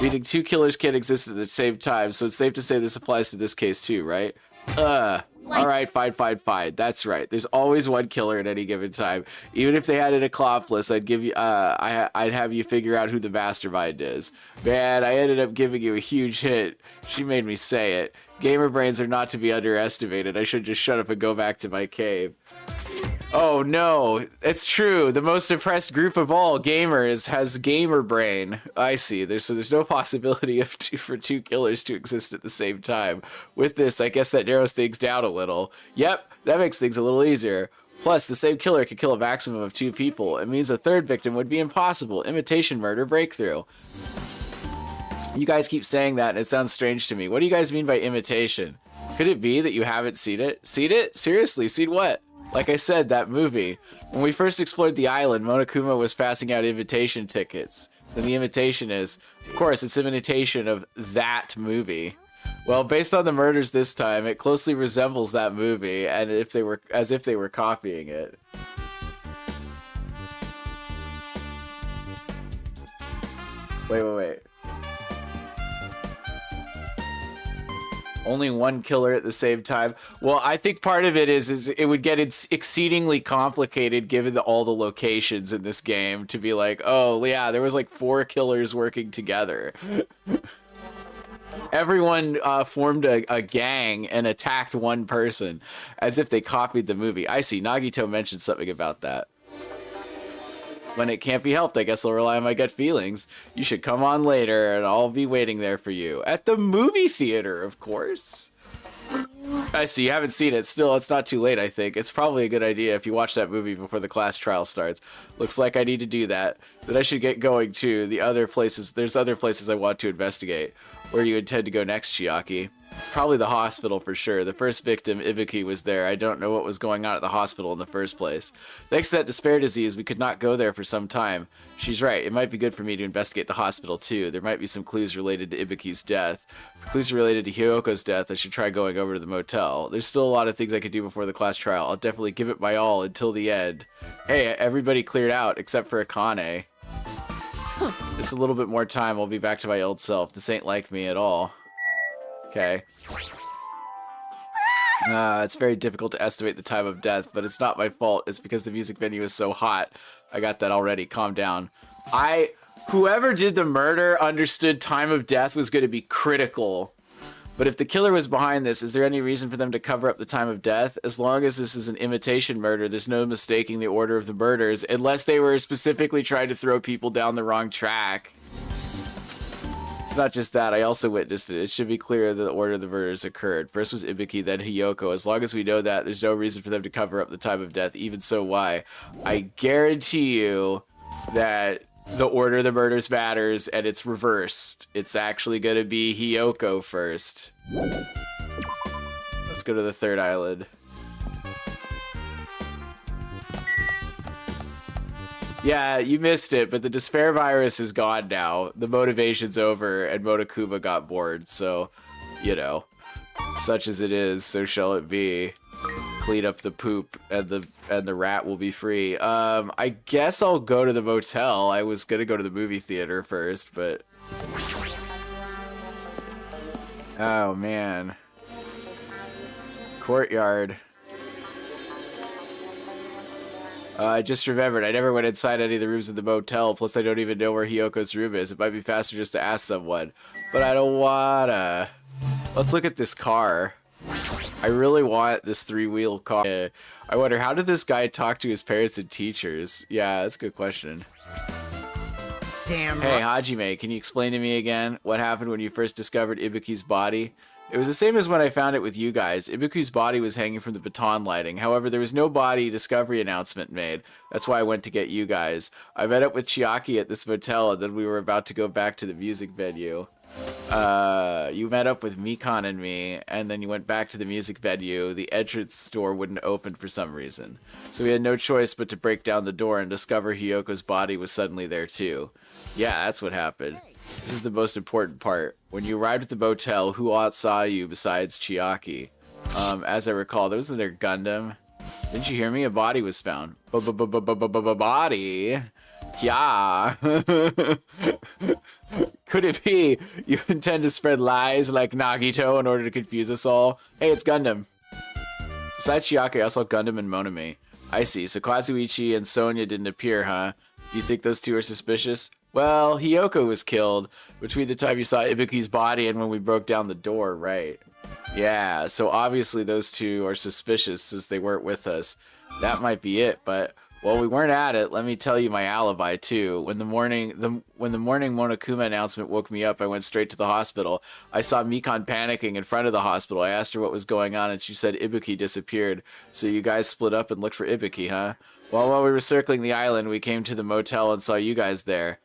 Meaning 2 killers can't exist at the same time, so it's safe to say this applies to this case too, right? Alright, fine. That's right. There's always one killer at any given time. Even if they had an accomplice, I'd give you, I'd have you figure out who the mastermind is. Man, I ended up giving you a huge hint. She made me say it. Gamer brains are not to be underestimated. I should just shut up and go back to my cave. Oh no, it's true. The most oppressed group of all, gamers, has gamer brain. I see. There's no possibility of for 2 killers to exist at the same time. With this, I guess that narrows things down a little. Yep, that makes things a little easier. Plus, the same killer could kill a maximum of 2 people. It means a 3rd victim would be impossible. Imitation murder breakthrough. You guys keep saying that and it sounds strange to me. What do you guys mean by imitation? Could it be that you haven't seen it? Seen it? Seriously, seen what? Like I said, that movie. When we first explored the island, Monokuma was passing out invitation tickets. Then the invitation is, of course, it's an imitation of that movie. Well, based on the murders this time, it closely resembles that movie, and as if they were copying it. Wait. Only one killer at the same time. Well, I think part of it is it would get exceedingly complicated given all the locations in this game to be like, oh yeah, there was like 4 killers working together. Everyone formed a gang and attacked one person as if they copied the movie. I see, Nagito mentioned something about that. When it can't be helped, I guess I'll rely on my gut feelings. You should come on later, and I'll be waiting there for you. At the movie theater, of course. I see, you haven't seen it. Still, it's not too late, I think. It's probably a good idea if you watch that movie before the class trial starts. Looks like I need to do that. Then I should get going, too. There's other places I want to investigate. Where do you intend to go next, Chiaki? Probably the hospital for sure. The first victim, Ibuki, was there. I don't know what was going on at the hospital in the first place. Thanks to that despair disease, we could not go there for some time. She's right. It might be good for me to investigate the hospital too. There might be some clues related to Ibuki's death. For clues related to Hyoko's death, I should try going over to the motel. There's still a lot of things I could do before the class trial. I'll definitely give it my all until the end. Hey, everybody cleared out except for Akane. Just a little bit more time, I'll be back to my old self. This ain't like me at all. Okay. It's very difficult to estimate the time of death, but it's not my fault. It's because the music venue is so hot. I got that already. Calm down. Whoever did the murder understood time of death was going to be critical. But if the killer was behind this, is there any reason for them to cover up the time of death? As long as this is an imitation murder, there's no mistaking the order of the murders, unless they were specifically trying to throw people down the wrong track. It's not just that, I also witnessed it. It should be clear that the order of the murders occurred. First was Ibuki, then Hiyoko. As long as we know that, there's no reason for them to cover up the time of death. Even so, why? I guarantee you that the order of the murders matters, and it's reversed. It's actually going to be Hiyoko first. Let's go to the 3rd island. Yeah, you missed it, but the despair virus is gone now. The motivation's over, and Monokuma got bored, so, you know. Such as it is, so shall it be. Clean up the poop, and the rat will be free. I guess I'll go to the motel. I was gonna go to the movie theater first, but... Oh, man. Courtyard. I just remembered, I never went inside any of the rooms in the motel, plus I don't even know where Hyoko's room is. It might be faster just to ask someone. But I don't wanna. Let's look at this car. I really want this 3-wheel car. I wonder, how did this guy talk to his parents and teachers? Yeah, that's a good question. Damn. Hey, Hajime, can you explain to me again what happened when you first discovered Ibuki's body? It was the same as when I found it with you guys. Ibuki's body was hanging from the baton lighting. However, there was no body discovery announcement made. That's why I went to get you guys. I met up with Chiaki at this motel, and then we were about to go back to the music venue. You met up with Mikan and me, and then you went back to the music venue. The entrance door wouldn't open for some reason. So we had no choice but to break down the door and discover Hiyoko's body was suddenly there too. Yeah, that's what happened. This is the most important part. When you arrived at the motel, who else saw you besides Chiaki? As I recall, there wasn't there Gundam. Didn't you hear me? A body was found. Body? Yeah. Could it be you intend to spread lies like Nagito in order to confuse us all? Hey, it's Gundam. Besides Chiaki, I saw Gundam and Monami. I see. So Kazuichi and Sonya didn't appear, huh? Do you think those two are suspicious? Well, Hiyoko was killed between the time you saw Ibuki's body and when we broke down the door, right? Yeah, so obviously those two are suspicious since they weren't with us. That might be it, but while we weren't at it, let me tell you my alibi too. When the morning Monokuma announcement woke me up, I went straight to the hospital. I saw Mikan panicking in front of the hospital. I asked her what was going on and she said Ibuki disappeared. So you guys split up and looked for Ibuki, huh? Well, while we were circling the island, we came to the motel and saw you guys there.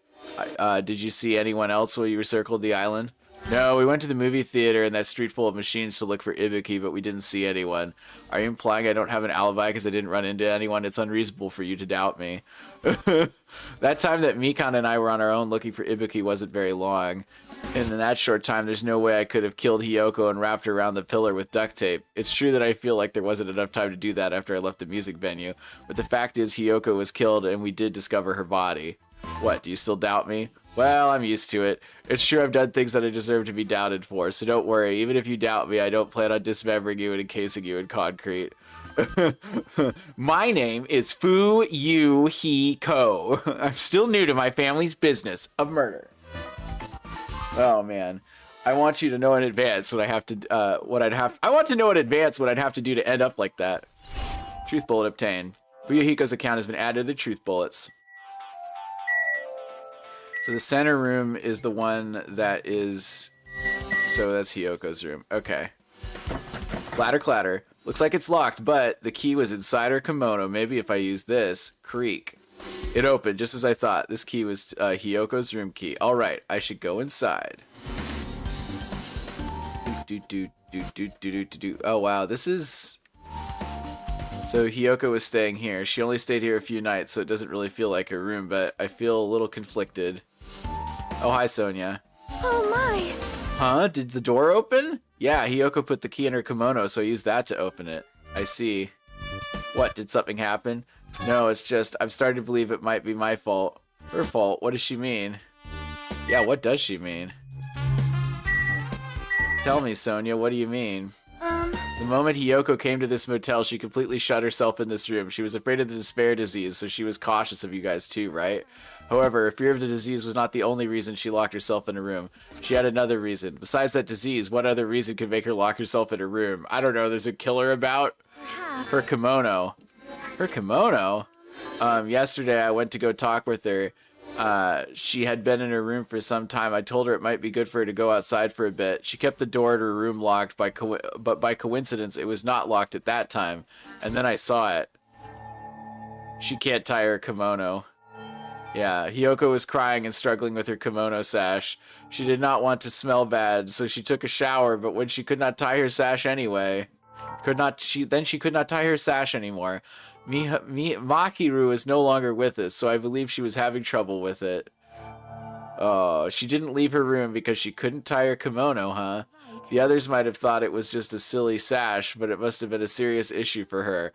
Did you see anyone else while you circled the island? No, we went to the movie theater in that street full of machines to look for Ibuki, but we didn't see anyone. Are you implying I don't have an alibi because I didn't run into anyone? It's unreasonable for you to doubt me. That time that Mikan and I were on our own looking for Ibuki wasn't very long. And in that short time, there's no way I could have killed Hiyoko and wrapped her around the pillar with duct tape. It's true that I feel like there wasn't enough time to do that after I left the music venue, but the fact is Hiyoko was killed and we did discover her body. What, do you still doubt me? Well, I'm used to it. It's true I've done things that I deserve to be doubted for, so don't worry. Even if you doubt me, I don't plan on dismembering you and encasing you in concrete. My name is Fu Yu He Ko. I'm still new to my family's business of murder. Oh man, I want you to know in advance what I have to. I want to know in advance what I'd have to do to end up like that. Truth bullet obtained. Fuyuhiko's account has been added to the truth bullets. So the center room is the one that is. So that's Hiyoko's room. Okay. Clatter, clatter. Looks like it's locked, but the key was inside her kimono. Maybe if I use this. Creak. It opened, just as I thought. This key was Hiyoko's room key. Alright, I should go inside. Oh, wow. This is... So Hiyoko was staying here. She only stayed here a few nights, so it doesn't really feel like her room, but I feel a little conflicted. Oh, hi, Sonya. Oh my! Huh? Did the door open? Yeah, Hiyoko put the key in her kimono, so I used that to open it. I see. What, did something happen? No, it's just, I'm starting to believe it might be my fault. Her fault? What does she mean? Yeah, what does she mean? Tell me, Sonya, what do you mean? The moment Hiyoko came to this motel, she completely shut herself in this room. She was afraid of the despair disease, so she was cautious of you guys too, right? However, her fear of the disease was not the only reason she locked herself in a room. She had another reason. Besides that disease, what other reason could make her lock herself in a room? I don't know, there's a killer about? Perhaps. Her kimono. Her kimono? Yesterday I went to go talk with her. She had been in her room for some time. I told her it might be good for her to go outside for a bit. She kept the door to her room locked, but by coincidence, it was not locked at that time. And then I saw it. She can't tie her kimono. Yeah, Hiyoko was crying and struggling with her kimono sash. She did not want to smell bad, so she took a shower, but when she could not tie her sash anyway... she could not tie her sash anymore. Mahiru is no longer with us, so I believe she was having trouble with it. Oh, she didn't leave her room because she couldn't tie her kimono, huh? The others might have thought it was just a silly sash, but it must have been a serious issue for her.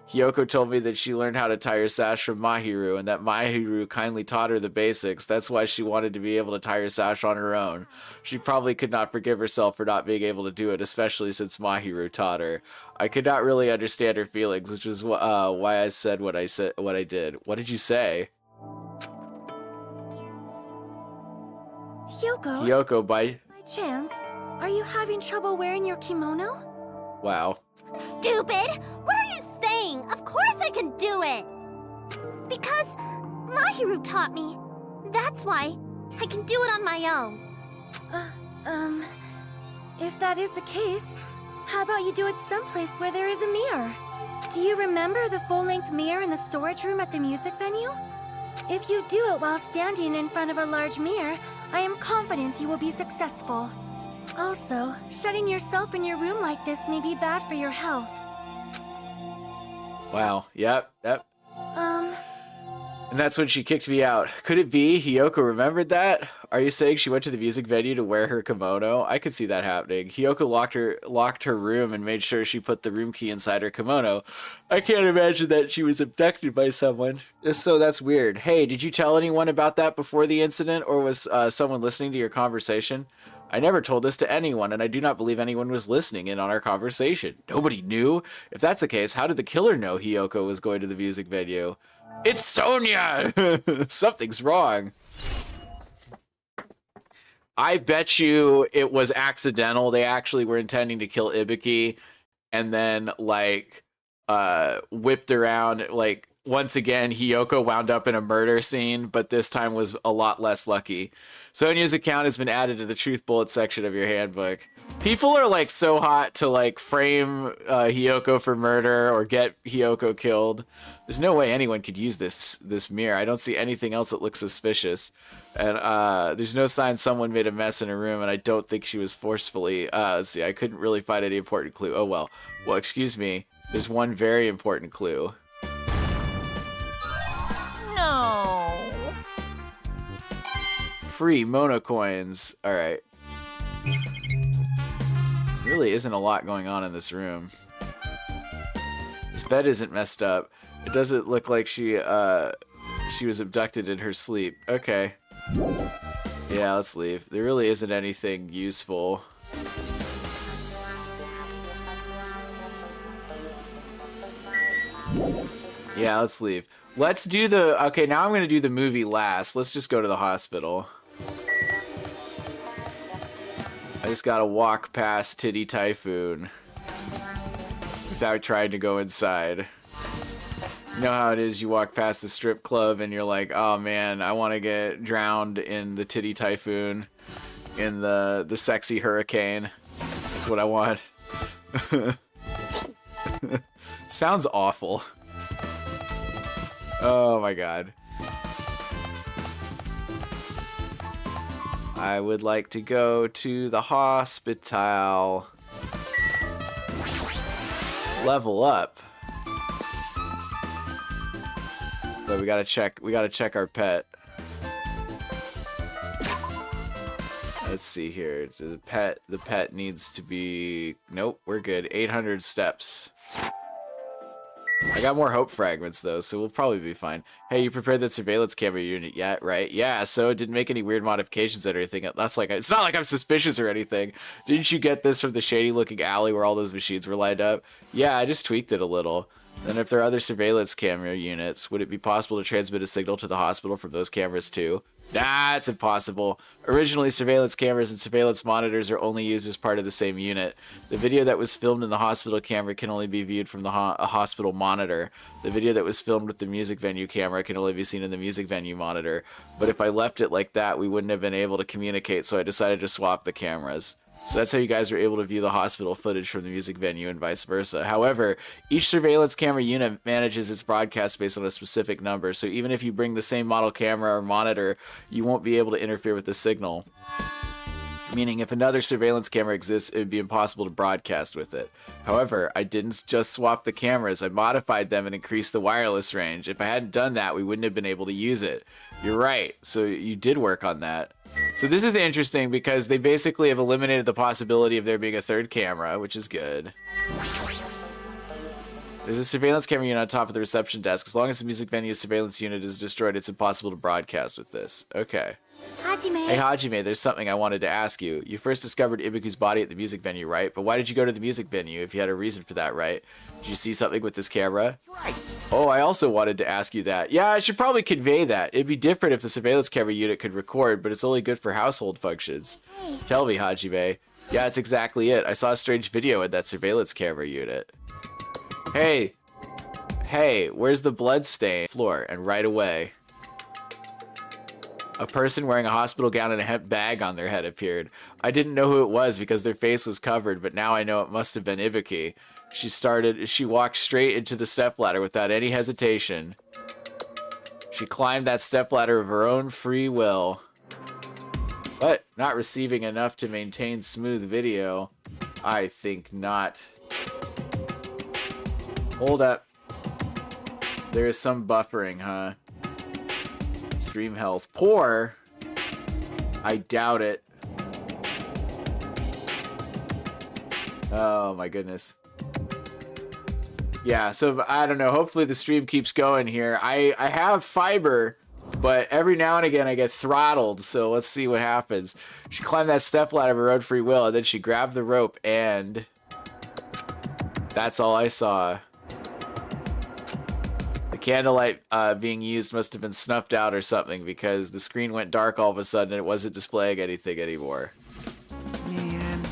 Hiyoko told me that she learned how to tie her sash from Mahiru, and that Mahiru kindly taught her the basics. That's why she wanted to be able to tie her sash on her own. She probably could not forgive herself for not being able to do it, especially since Mahiru taught her. I could not really understand her feelings, which is why I said what I did. What did you say? Hiyoko, by chance, are you having trouble wearing your kimono? Wow. Stupid! What are you saying? Of course I can do it! Because Mahiru taught me. That's why I can do it on my own. If that is the case, how about you do it someplace where there is a mirror? Do you remember the full-length mirror in the storage room at the music venue? If you do it while standing in front of a large mirror, I am confident you will be successful. Also, shutting yourself in your room like this may be bad for your health. Wow. Yep. And that's when she kicked me out. Could it be Hiyoko remembered that? Are you saying she went to the music venue to wear her kimono? I could see that happening. Hiyoko locked her room and made sure she put the room key inside her kimono. I can't imagine that she was abducted by someone. So that's weird. Hey, did you tell anyone about that before the incident, or was someone listening to your conversation? I never told this to anyone, and I do not believe anyone was listening in on our conversation. Nobody knew? If that's the case, how did the killer know Hiyoko was going to the music venue? It's Sonia! Something's wrong. I bet you it was accidental. They actually were intending to kill Ibuki and then, like, whipped around. Like, once again, Hiyoko wound up in a murder scene, but this time was a lot less lucky. Sonia's account has been added to the Truth Bullet section of your handbook. People are, like, so hot to, like, frame Hiyoko for murder or get Hiyoko killed. There's no way anyone could use this mirror. I don't see anything else that looks suspicious. And there's no sign someone made a mess in her room, and I don't think she was forcefully... let's see, I couldn't really find any important clue. Oh, well. Well, excuse me. There's one very important clue. No. Free monocoins. All right. Really isn't a lot going on in this room. This bed isn't messed up. It doesn't look like she was abducted in her sleep. Okay. Yeah, let's leave. There really isn't anything useful. Yeah, let's leave. Let's do the... Okay, now I'm going to do the movie last. Let's just go to the hospital. I just gotta walk past Titty Typhoon without trying to go inside. You know how it is, you walk past the strip club and you're like, oh man, I want to get drowned in the Titty Typhoon, in the sexy hurricane. That's what I want. Sounds awful. Oh my god. I would like to go to the hospital. Level up. But we gotta check our pet. Let's see here. The pet needs to be... Nope, we're good. 800 steps. I got more hope fragments though, so we'll probably be fine. Hey, you prepared that surveillance camera unit yet, right? Yeah, so it didn't make any weird modifications or anything. That's like, it's not like I'm suspicious or anything. Didn't you get this from the shady looking alley where all those machines were lined up? Yeah, I just tweaked it a little. And if there are other surveillance camera units, would it be possible to transmit a signal to the hospital from those cameras too? Nah, it's impossible. Originally, surveillance cameras and surveillance monitors are only used as part of the same unit. The video that was filmed in the hospital camera can only be viewed from the hospital monitor. The video that was filmed with the music venue camera can only be seen in the music venue monitor. But if I left it like that, we wouldn't have been able to communicate, so I decided to swap the cameras. So that's how you guys were able to view the hospital footage from the music venue and vice versa. However, each surveillance camera unit manages its broadcast based on a specific number, so even if you bring the same model camera or monitor, you won't be able to interfere with the signal. Meaning if another surveillance camera exists, it would be impossible to broadcast with it. However, I didn't just swap the cameras, I modified them and increased the wireless range. If I hadn't done that, we wouldn't have been able to use it. You're right, so you did work on that. So this is interesting because they basically have eliminated the possibility of there being a third camera, which is good. There's a surveillance camera unit on top of the reception desk. As long as the music venue surveillance unit is destroyed, it's impossible to broadcast with this. Okay. Hajime. Hey Hajime, there's something I wanted to ask you. You first discovered Ibuku's body at the music venue, right? But why did you go to the music venue if you had a reason for that, right? Did you see something with this camera? Right. Oh, I also wanted to ask you that. Yeah, I should probably convey that. It'd be different if the surveillance camera unit could record, but it's only good for household functions. Hey. Tell me, Hajime. Yeah, that's exactly it. I saw a strange video in that surveillance camera unit. Hey. Hey, where's the blood stain? Floor, and right away. A person wearing a hospital gown and a hemp bag on their head appeared. I didn't know who it was because their face was covered, but now I know it must have been Ibuki. She walked straight into the stepladder without any hesitation. She climbed that stepladder of her own free will. But not receiving enough to maintain smooth video. I think not. Hold up. There is some buffering, huh? Stream health. Poor? I doubt it. Oh my goodness. Yeah, so I don't know. Hopefully the stream keeps going here. I have fiber, but every now and again I get throttled, so let's see what happens. She climbed that stepladder of her own free will, and then she grabbed the rope, and that's all I saw. The candlelight being used must have been snuffed out or something, because the screen went dark all of a sudden and it wasn't displaying anything anymore. Man.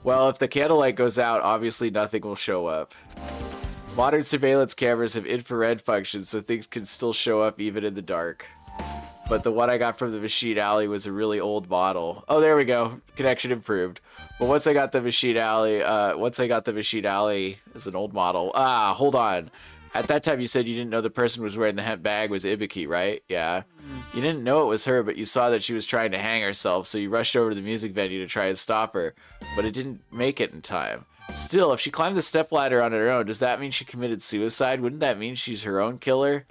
Well, if the candlelight goes out, obviously nothing will show up. Modern surveillance cameras have infrared functions, so things can still show up even in the dark. But the one I got from the Machine Alley was a really old model. Oh, there we go. Connection improved. But once I got the Machine Alley, as an old model. Ah, hold on. At that time, you said you didn't know the person who was wearing the hemp bag was Ibuki, right? Yeah. You didn't know it was her, but you saw that she was trying to hang herself, so you rushed over to the music venue to try and stop her. But it didn't make it in time. Still, if she climbed the stepladder on her own, does that mean she committed suicide? Wouldn't that mean she's her own killer?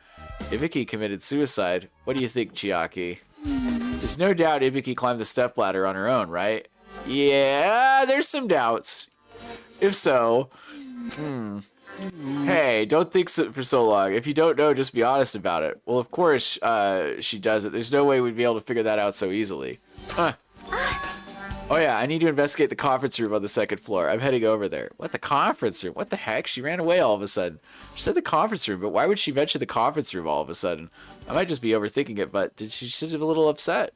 Ibuki committed suicide. What do you think, Chiaki? There's no doubt Ibuki climbed the stepladder on her own, right? Yeah, there's some doubts. If so, hey, don't think so for so long. If you don't know, just be honest about it. Well, of course she does it. There's no way we'd be able to figure that out so easily. Oh yeah, I need to investigate the conference room on the second floor. I'm heading over there. What, the conference room? What the heck? She ran away all of a sudden. She said the conference room, but why would she mention the conference room all of a sudden? I might just be overthinking it, but did she seem a little upset?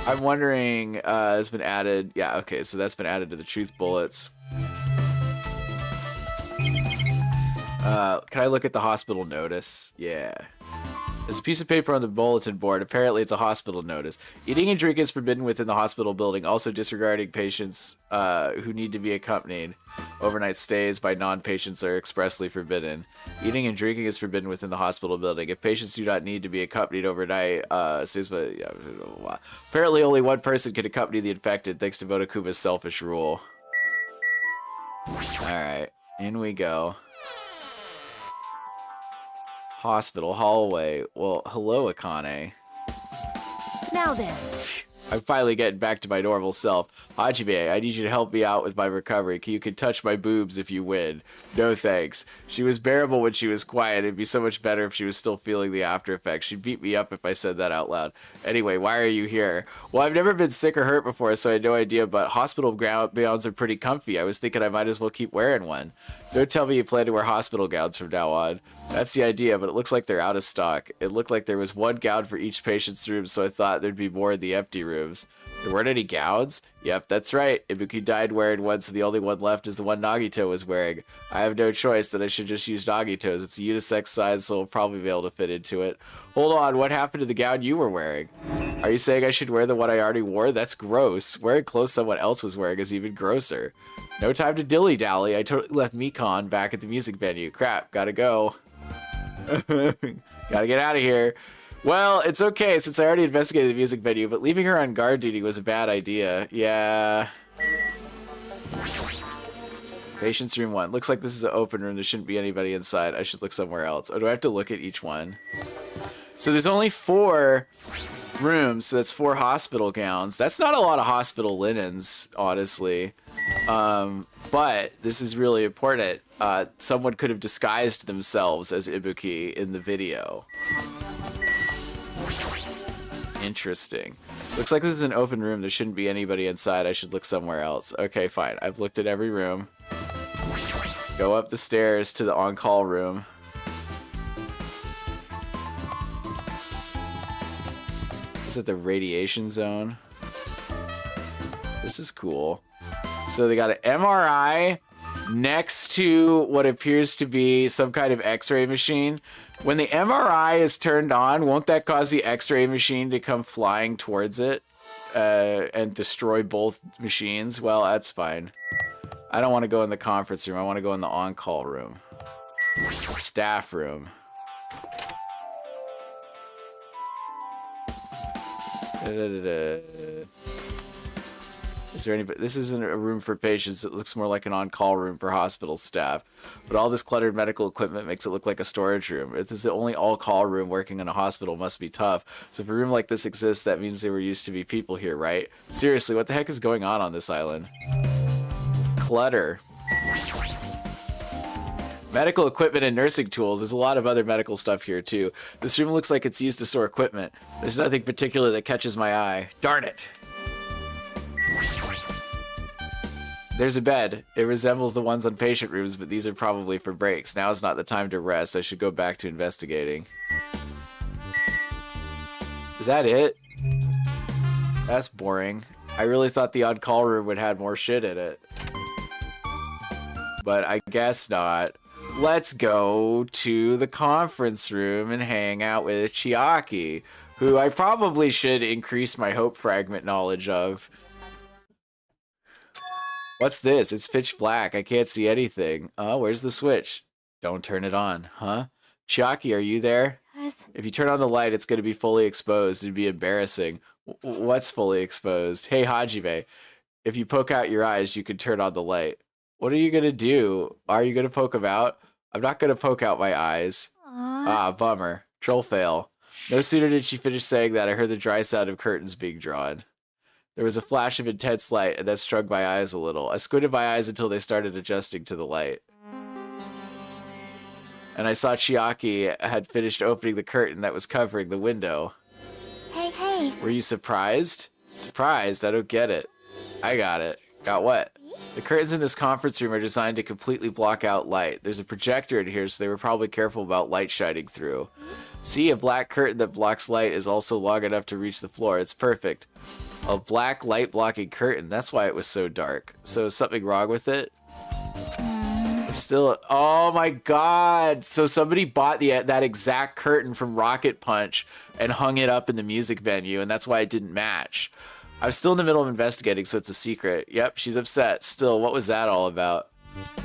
I'm wondering, has been added. Yeah, okay, so that's been added to the truth bullets. Can I look at the hospital notice? Yeah. There's a piece of paper on the bulletin board. Apparently it's a hospital notice. Eating and drinking is forbidden within the hospital building. Also disregarding patients who need to be accompanied. Overnight stays by non-patients are expressly forbidden. Eating and drinking is forbidden within the hospital building. If patients do not need to be accompanied overnight, apparently only one person can accompany the infected thanks to Motokuma's selfish rule. Alright, in we go. Hospital hallway. Well, hello, Akane. Now then. I'm finally getting back to my normal self. Hajime, I need you to help me out with my recovery. You can touch my boobs if you win. No thanks. She was bearable when she was quiet. It'd be so much better if she was still feeling the after effects. She'd beat me up if I said that out loud. Anyway, why are you here? Well, I've never been sick or hurt before, so I had no idea, but hospital gowns are pretty comfy. I was thinking I might as well keep wearing one. Don't tell me you plan to wear hospital gowns from now on. That's the idea, but it looks like they're out of stock. It looked like there was one gown for each patient's room, so I thought there'd be more in the empty rooms. There weren't any gowns? Yep, that's right. Ibuki died wearing one, so the only one left is the one Nagito was wearing. I have no choice, then I should just use Nagito's. It's a unisex size, so I'll probably be able to fit into it. Hold on, what happened to the gown you were wearing? Are you saying I should wear the one I already wore? That's gross. Wearing clothes someone else was wearing is even grosser. No time to dilly-dally. I totally left Mikon back at the music venue. Crap, gotta go. Gotta get out of here. Well, it's okay since I already investigated the music venue, but leaving her on guard duty was a bad idea. Yeah. Patient's room 1. Looks like this is an open room. There shouldn't be anybody inside. I should look somewhere else. Oh, do I have to look at each one? So there's only 4 rooms, so that's 4 hospital gowns. That's not a lot of hospital linens, honestly. But this is really important. Someone could have disguised themselves as Ibuki in the video. Interesting. Looks like this is an open room. There shouldn't be anybody inside. I should look somewhere else. Okay, fine. I've looked at every room. Go up the stairs to the on-call room. Is it the radiation zone? This is cool. So they got an MRI next to what appears to be some kind of x-ray machine. When the MRI is turned on, won't that cause the x-ray machine to come flying towards it and destroy both machines? Well, that's fine. I don't want to go in the conference room. I want to go in the on-call room. Staff room. Is there any? This isn't a room for patients. It looks more like an on-call room for hospital staff. But all this cluttered medical equipment makes it look like a storage room. If this is the only all-call room working in a hospital, must be tough. So if a room like this exists, that means there were used to be people here, right? Seriously, what the heck is going on this island? Clutter. Medical equipment and nursing tools. There's a lot of other medical stuff here too. This room looks like it's used to store equipment. There's nothing particular that catches my eye. Darn it! There's a bed. It resembles the ones on patient rooms, but these are probably for breaks. Now is not the time to rest. I should go back to investigating. Is that it? That's boring. I really thought the on-call room would have more shit in it. But I guess not. Let's go to the conference room and hang out with Chiaki, who I probably should increase my hope fragment knowledge of. What's this? It's pitch black. I can't see anything. Oh, where's the switch? Don't turn it on, huh? Chiaki, are you there? Yes. If you turn on the light, it's going to be fully exposed. It'd be embarrassing. What's fully exposed? Hey, Hajime, if you poke out your eyes, you can turn on the light. What are you going to do? Are you going to poke them out? I'm not going to poke out my eyes. Ah, bummer. Troll fail. No sooner did she finish saying that, I heard the dry sound of curtains being drawn. There was a flash of intense light, and that struck my eyes a little. I squinted my eyes until they started adjusting to the light. And I saw Chiaki had finished opening the curtain that was covering the window. Hey. Were you surprised? Surprised? I don't get it. I got it. Got what? The curtains in this conference room are designed to completely block out light. There's a projector in here, so they were probably careful about light shining through. See, a black curtain that blocks light is also long enough to reach the floor. It's perfect. A black light-blocking curtain. That's why it was so dark. So is something wrong with it? Still, oh my god! So somebody bought that exact curtain from Rocket Punch and hung it up in the music venue, and that's why it didn't match. I'm still in the middle of investigating, so it's a secret. Yep, she's upset. Still, what was that all about?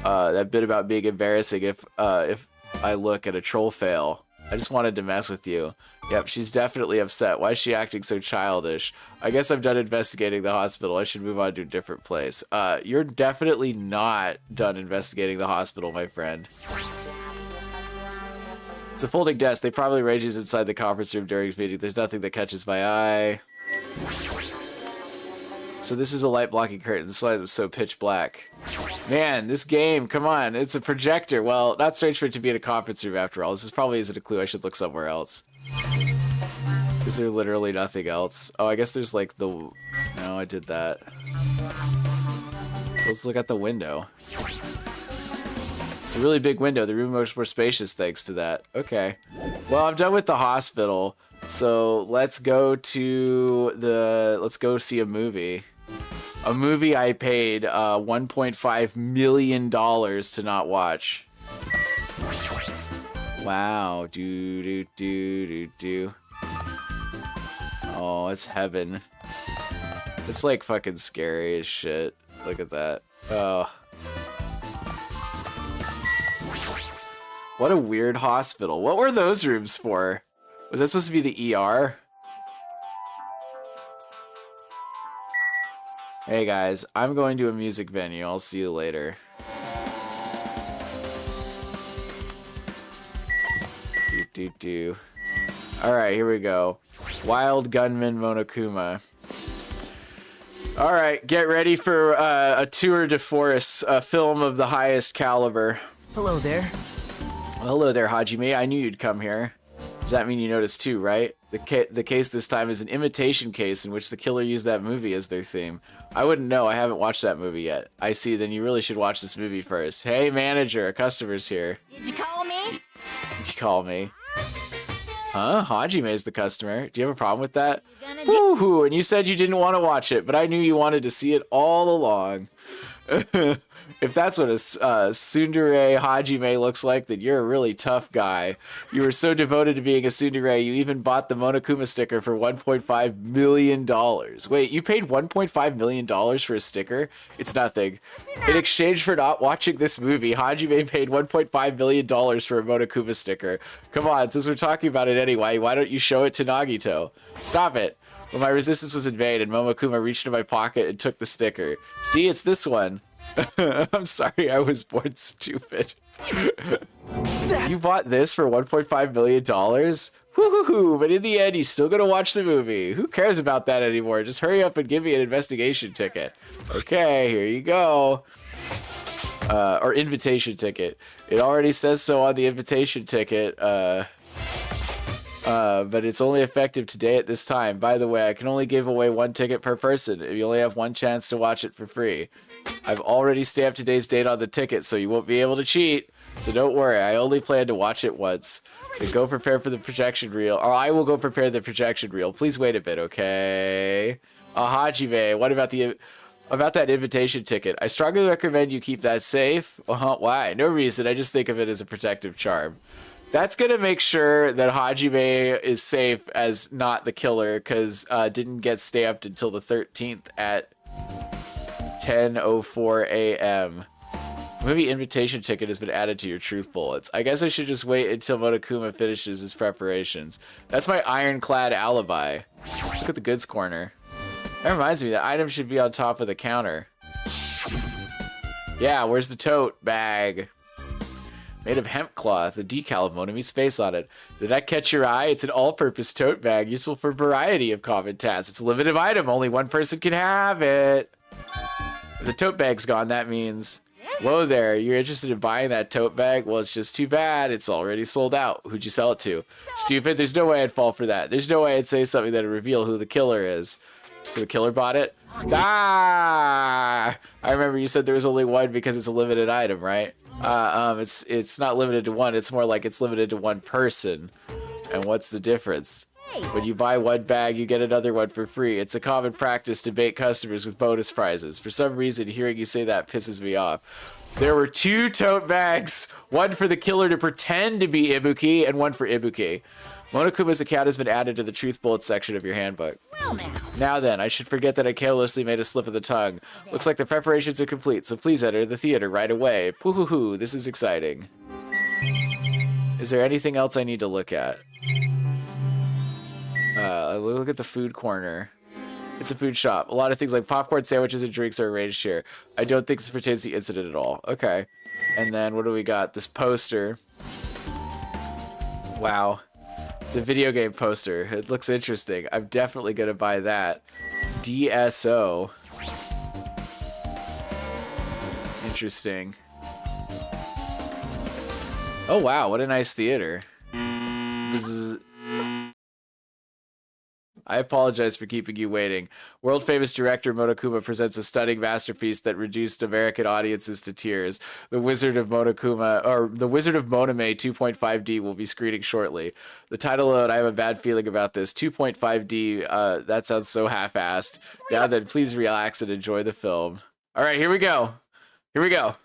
That bit about being embarrassing if I look at a troll fail. I just wanted to mess with you. Yep, she's definitely upset. Why is she acting so childish? I guess I'm done investigating the hospital. I should move on to a different place. You're definitely not done investigating the hospital, my friend. It's a folding desk. They probably arranges inside the conference room during meeting. There's nothing that catches my eye. So this is a light-blocking curtain. That's why it was so pitch black. Man, this game, come on. It's a projector. Well, not strange for it to be in a conference room after all. This probably isn't a clue. I should look somewhere else. Is there literally nothing else? Oh, I guess there's like the... No, I did that. So let's look at the window. It's a really big window. The room was more spacious thanks to that. Okay. Well, I'm done with the hospital. So let's go to the... Let's go see a movie. A movie I paid $1.5 million to not watch. Wow. Do. Oh, it's heaven. It's like fucking scary as shit. Look at that. Oh. What a weird hospital. What were those rooms for? Was that supposed to be the ER? Hey guys, I'm going to a music venue. I'll see you later. Do. Alright, here we go. Wild Gunman Monokuma. Alright, get ready for a tour de force, a film of the highest caliber. Hello there. Well, hello there, Hajime. I knew you'd come here. Does that mean you noticed too, right? The case this time is an imitation case in which the killer used that movie as their theme. I wouldn't know. I haven't watched that movie yet. I see. Then you really should watch this movie first. Hey, manager. A customer's here. Did you call me? Did you call me? Huh? Hajime's the customer. Do you have a problem with that? Woohoo! And you said you didn't want to watch it, but I knew you wanted to see it all along. If that's what a tsundere Hajime looks like, then you're a really tough guy. You were so devoted to being a tsundere, you even bought the Monokuma sticker for $1.5 million. Wait, you paid $1.5 million for a sticker? It's nothing. In exchange for not watching this movie, Hajime paid $1.5 million for a Monokuma sticker. Come on, since we're talking about it anyway, why don't you show it to Nagito? Stop it. Well, my resistance was in vain, and Momokuma reached into my pocket and took the sticker. See, it's this one. I'm sorry, I was born stupid. You bought this for $1.5 million? Woohoo! But in the end, you still gonna watch the movie. Who cares about that anymore? Just hurry up and give me an investigation ticket. Okay, here you go. Or invitation ticket. It already says so on the invitation ticket. But it's only effective today at this time. By the way, I can only give away 1 ticket per person. You only have 1 chance to watch it for free. I've already stamped today's date on the ticket, so you won't be able to cheat. So don't worry, I only plan to watch it once. Then go prepare for the projection reel, or I will go prepare the projection reel. Please wait a bit, okay? Hajime, what about that invitation ticket? I strongly recommend you keep that safe. Why? No reason. I just think of it as a protective charm. That's gonna make sure that Hajime is safe as not the killer, because didn't get stamped until the 13th at 10:04 a.m. Movie invitation ticket has been added to your truth bullets. I guess I should just wait until Monokuma finishes his preparations. That's my ironclad alibi. Let's look at the goods corner. That reminds me, the item should be on top of the counter. Yeah, where's the tote bag? Made of hemp cloth, the decal of Monami's face on it. Did that catch your eye? It's an all-purpose tote bag, useful for a variety of common tasks. It's a limited item, only 1 person can have it. If the tote bag's gone, that means... Whoa there, you're interested in buying that tote bag? Well, it's just too bad. It's already sold out. Who'd you sell it to? Stupid, there's no way I'd fall for that. There's no way I'd say something that'd reveal who the killer is. So the killer bought it? Ah! I remember you said there was only 1 because it's a limited item, right? It's not limited to 1. It's more like it's limited to 1 person. And what's the difference? When you buy 1 bag, you get another one for free. It's a common practice to bait customers with bonus prizes. For some reason, hearing you say that pisses me off. There were 2 tote bags. 1 for the killer to pretend to be Ibuki, and 1 for Ibuki. Monokuma's account has been added to the truth bullet section of your handbook. Well Now then, I should forget that I carelessly made a slip of the tongue. Looks like the preparations are complete, so please enter the theater right away. Poo-hoo-hoo, this is exciting. Is there anything else I need to look at? Look at the food corner. It's a food shop. A lot of things like popcorn, sandwiches, and drinks are arranged here. I don't think this pertains to the incident at all. Okay. And then what do we got? This poster. Wow. It's a video game poster. It looks interesting. I'm definitely gonna buy that. DSO. Interesting. Oh wow, what a nice theater. Bzz. I apologize for keeping you waiting. World-famous director Monokuma presents a stunning masterpiece that reduced American audiences to tears. The Wizard of Monokuma, or The Wizard of Monome 2.5D will be screening shortly. The title alone, I have a bad feeling about this. 2.5D, that sounds so half-assed. Now then, please relax and enjoy the film. All right, here we go. Here we go.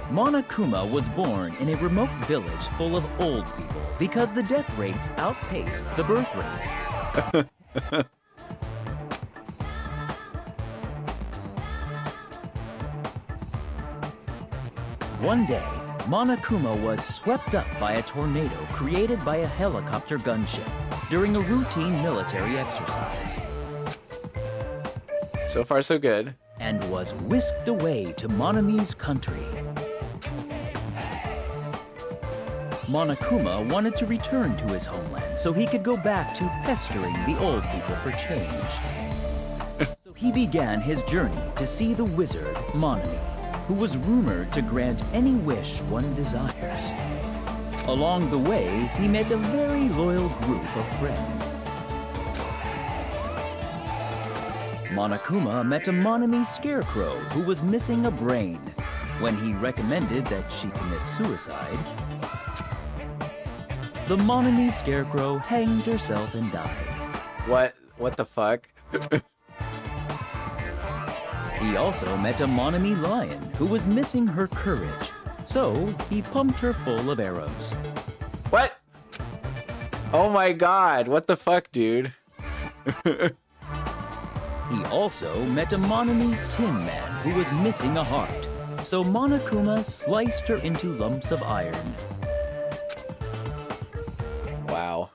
Monokuma was born in a remote village full of old people because the death rates outpaced the birth rates. One day, Monokuma was swept up by a tornado created by a helicopter gunship during a routine military exercise. So far, so good. And was whisked away to Monami's country. Monokuma wanted to return to his homeland so he could go back to pestering the old people for change. So he began his journey to see the wizard, Monami, who was rumored to grant any wish one desires. Along the way, he met a very loyal group of friends. Monokuma met a Monami scarecrow who was missing a brain. When he recommended that she commit suicide, the Monami scarecrow hanged herself and died. What the fuck? He also met a Monami lion who was missing her courage, so he pumped her full of arrows. What? Oh my god, what the fuck, dude? He also met a Monami tin man who was missing a heart, so Monokuma sliced her into lumps of iron. Wow.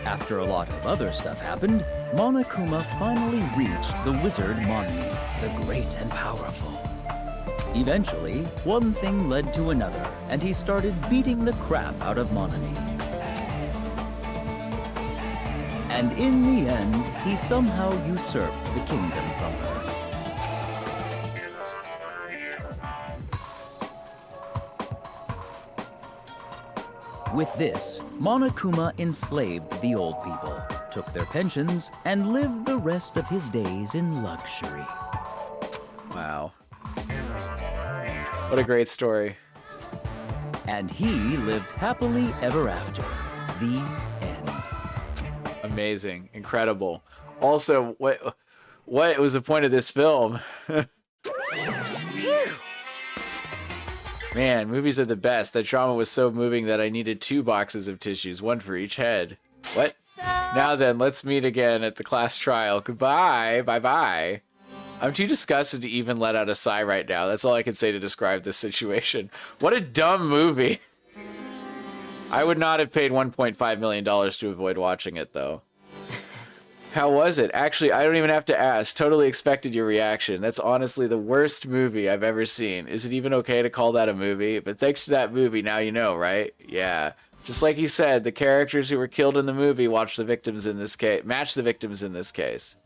After a lot of other stuff happened, Monokuma finally reached the wizard Monmi, the great and powerful. Eventually, one thing led to another, and he started beating the crap out of Monami. And in the end, he somehow usurped the kingdom from her. With this, Monokuma enslaved the old people, took their pensions, and lived the rest of his days in luxury. Wow. What a great story. And he lived happily ever after. The end. Amazing. Incredible. Also, what was the point of this film? Man, movies are the best. That drama was so moving that I needed 2 boxes of tissues, 1 for each head. What? Now then, let's meet again at the class trial. Goodbye. Bye-bye. I'm too disgusted to even let out a sigh right now. That's all I can say to describe this situation. What a dumb movie. I would not have paid $1.5 million to avoid watching it, though. How was it? Actually, I don't even have to ask. Totally expected your reaction. That's honestly the worst movie I've ever seen. Is it even okay to call that a movie? But thanks to that movie, now you know, right? Yeah. Just like he said, the characters who were killed in the movie match the victims in this case.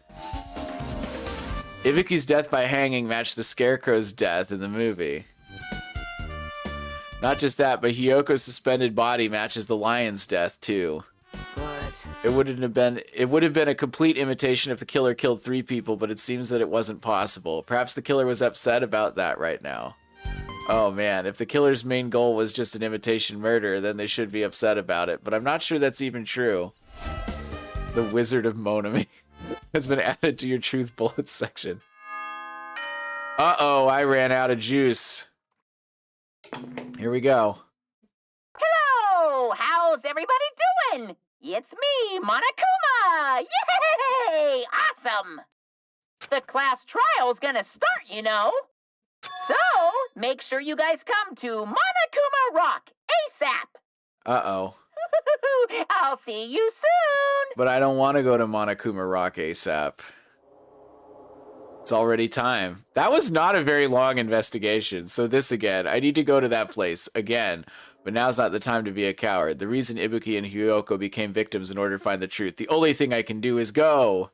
Ibuki's death by hanging matched the Scarecrow's death in the movie. Not just that, but Hyoko's suspended body matches the lion's death too. It would have been a complete imitation if the killer killed 3 people, but it seems that it wasn't possible. Perhaps the killer was upset about that right now. Oh man, if the killer's main goal was just an imitation murder, then they should be upset about it, but I'm not sure that's even true. The Wizard of Monami has been added to your truth bullets section. Uh-oh, I ran out of juice. Here we go. Hello! How's everybody doing? It's me, Monokuma! Yay! Awesome! The class trial's gonna start, you know. So, make sure you guys come to Monokuma Rock ASAP! Uh-oh. I'll see you soon! But I don't want to go to Monokuma Rock ASAP. It's already time. That was not a very long investigation, so this again. I need to go to that place again. But now's not the time to be a coward. The reason Ibuki and Hyoko became victims in order to find the truth. The only thing I can do is go.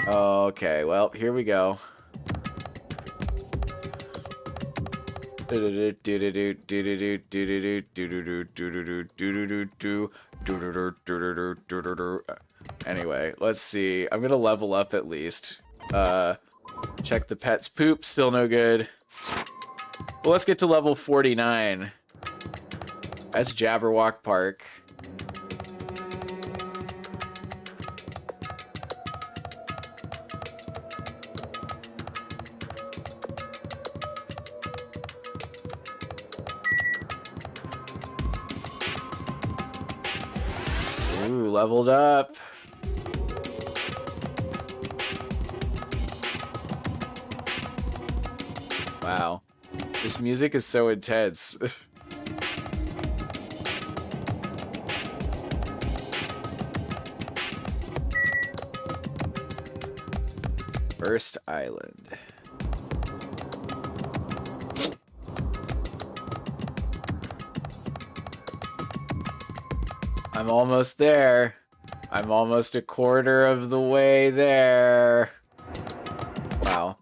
Okay, well, here we go. Anyway, let's see. I'm gonna level up at least. Check the pet's poop. Still no good. Well, let's get to level 49. That's Jabberwock Park. Ooh, leveled up. Wow. This music is so intense. First Island. I'm almost there. I'm almost a quarter of the way there. Wow.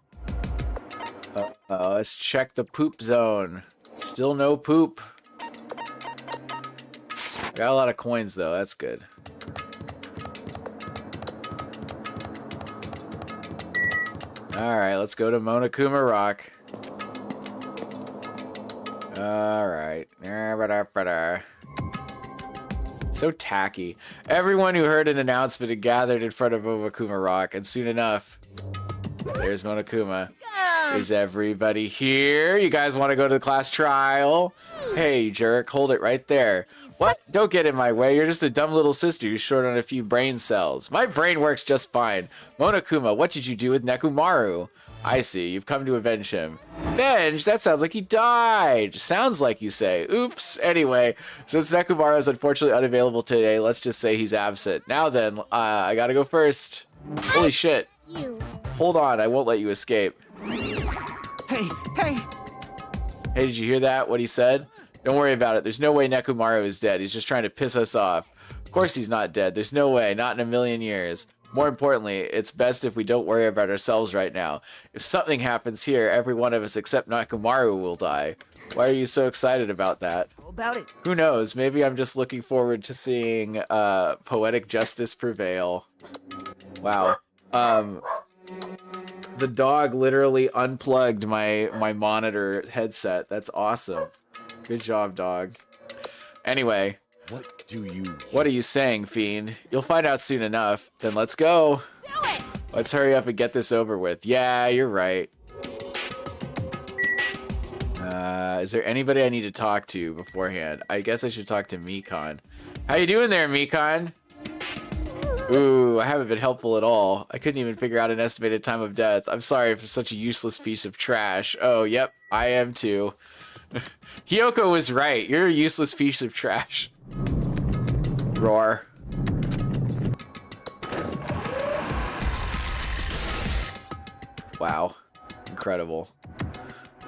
Let's check the poop zone. Still no poop. Got a lot of coins though, that's good. Alright, let's go to Monokuma Rock. Alright. So tacky. Everyone who heard an announcement had gathered in front of Monokuma Rock, and soon enough, there's Monokuma. Is everybody here? You guys want to go to the class trial? Hey, jerk, hold it right there. What? Don't get in my way. You're just a dumb little sister who's short on a few brain cells. My brain works just fine. Monokuma, what did you do with Nekomaru? I see. You've come to avenge him. Avenge? That sounds like he died. Sounds like you say. Oops. Anyway, since Nekomaru is unfortunately unavailable today, let's just say he's absent. Now then, I gotta go first. Holy shit. You. Hold on. I won't let you escape. Hey, hey! Hey, did you hear that? What he said? Don't worry about it. There's no way Nekomaru is dead. He's just trying to piss us off. Of course he's not dead. There's no way. Not in a million years. More importantly, it's best if we don't worry about ourselves right now. If something happens here, every one of us except Nekomaru will die. Why are you so excited about that? How about it? Who knows? Maybe I'm just looking forward to seeing poetic justice prevail. Wow. The dog literally unplugged my monitor headset. That's awesome. Good job, dog. Anyway. What are you saying, Fiend? You'll find out soon enough. Then let's go. Do it! Let's hurry up and get this over with. Yeah, you're right. Is there anybody I need to talk to beforehand? I guess I should talk to Mikon. How you doing there, Mikon? Ooh, I haven't been helpful at all. I couldn't even figure out an estimated time of death. I'm sorry for such a useless piece of trash. Oh, yep, I am too. Hiyoko was right. You're a useless piece of trash. Roar. Wow. Incredible.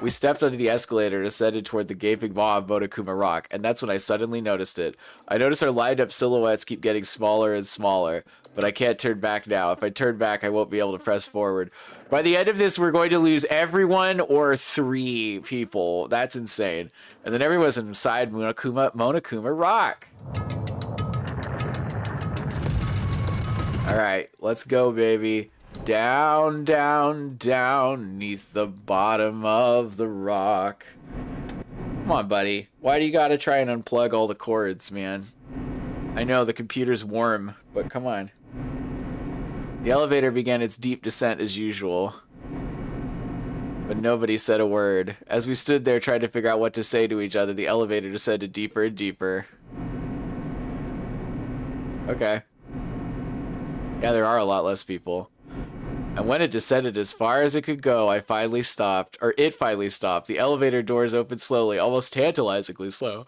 We stepped onto the escalator and ascended toward the gaping maw of Monokuma Rock, and that's when I suddenly noticed it. I noticed our lined up silhouettes keep getting smaller and smaller, but I can't turn back now. If I turn back, I won't be able to press forward. By the end of this, we're going to lose everyone or 3 people. That's insane. And then everyone's inside Monokuma Rock. Alright, let's go, baby. Down, down, down, neath the bottom of the rock. Come on, buddy. Why do you gotta try and unplug all the cords, man? I know, the computer's warm, but come on. The elevator began its deep descent as usual. But nobody said a word. As we stood there trying to figure out what to say to each other, the elevator descended deeper and deeper. Okay. Yeah, there are a lot less people. And when it descended as far as it could go, I finally stopped. Or it finally stopped. The elevator doors opened slowly, almost tantalizingly slow.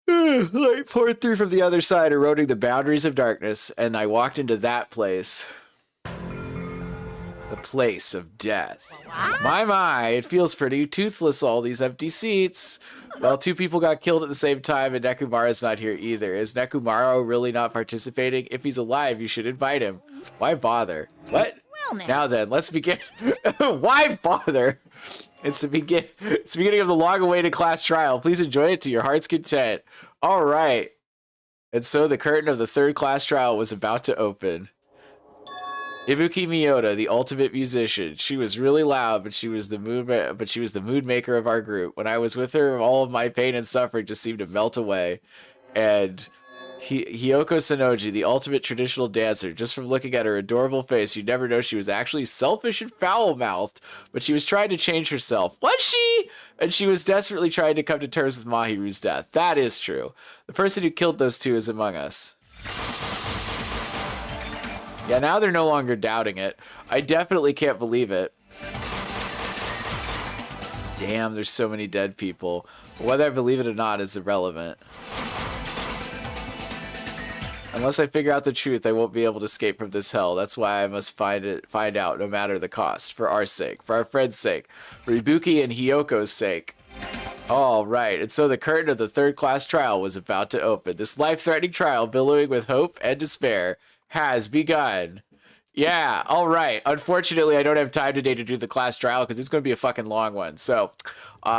Light poured through from the other side, eroding the boundaries of darkness, and I walked into that place. The place of death. My, it feels pretty toothless, all these empty seats. Well, 2 people got killed at the same time, and Nekomaru's not here either. Is Nekomaru really not participating? If he's alive, you should invite him. Why bother? What? Now then, let's begin. Why bother? It's the beginning of the long-awaited class trial. Please enjoy it to your heart's content. All right. And so the curtain of the 3rd class trial was about to open. Ibuki Miyota, the ultimate musician. She was really loud, but she was the mood maker of our group. When I was with her, all of my pain and suffering just seemed to melt away. And Hiyoko Sonoji, the ultimate traditional dancer. Just from looking at her adorable face, you'd never know she was actually selfish and foul-mouthed, but she was trying to change herself. Was she? And she was desperately trying to come to terms with Mahiru's death. That is true. The person who killed those 2 is among us. Yeah, now they're no longer doubting it. I definitely can't believe it. Damn, there's so many dead people. Whether I believe it or not is irrelevant. Unless I figure out the truth, I won't be able to escape from this hell. That's why I must find out, no matter the cost. For our sake, for our friend's sake, for Ibuki and Hiyoko's sake. All right, and so the curtain of the 3rd class trial was about to open. This life-threatening trial, billowing with hope and despair, has begun. Yeah, all right. Unfortunately, I don't have time today to do the class trial because it's going to be a fucking long one. So,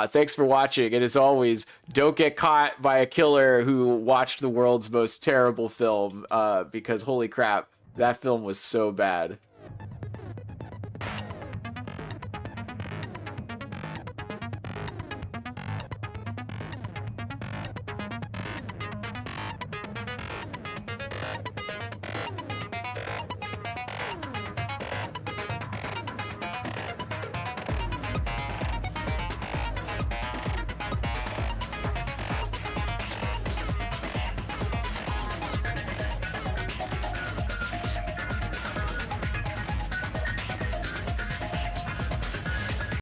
thanks for watching. And as always, don't get caught by a killer who watched the world's most terrible film because holy crap, that film was so bad.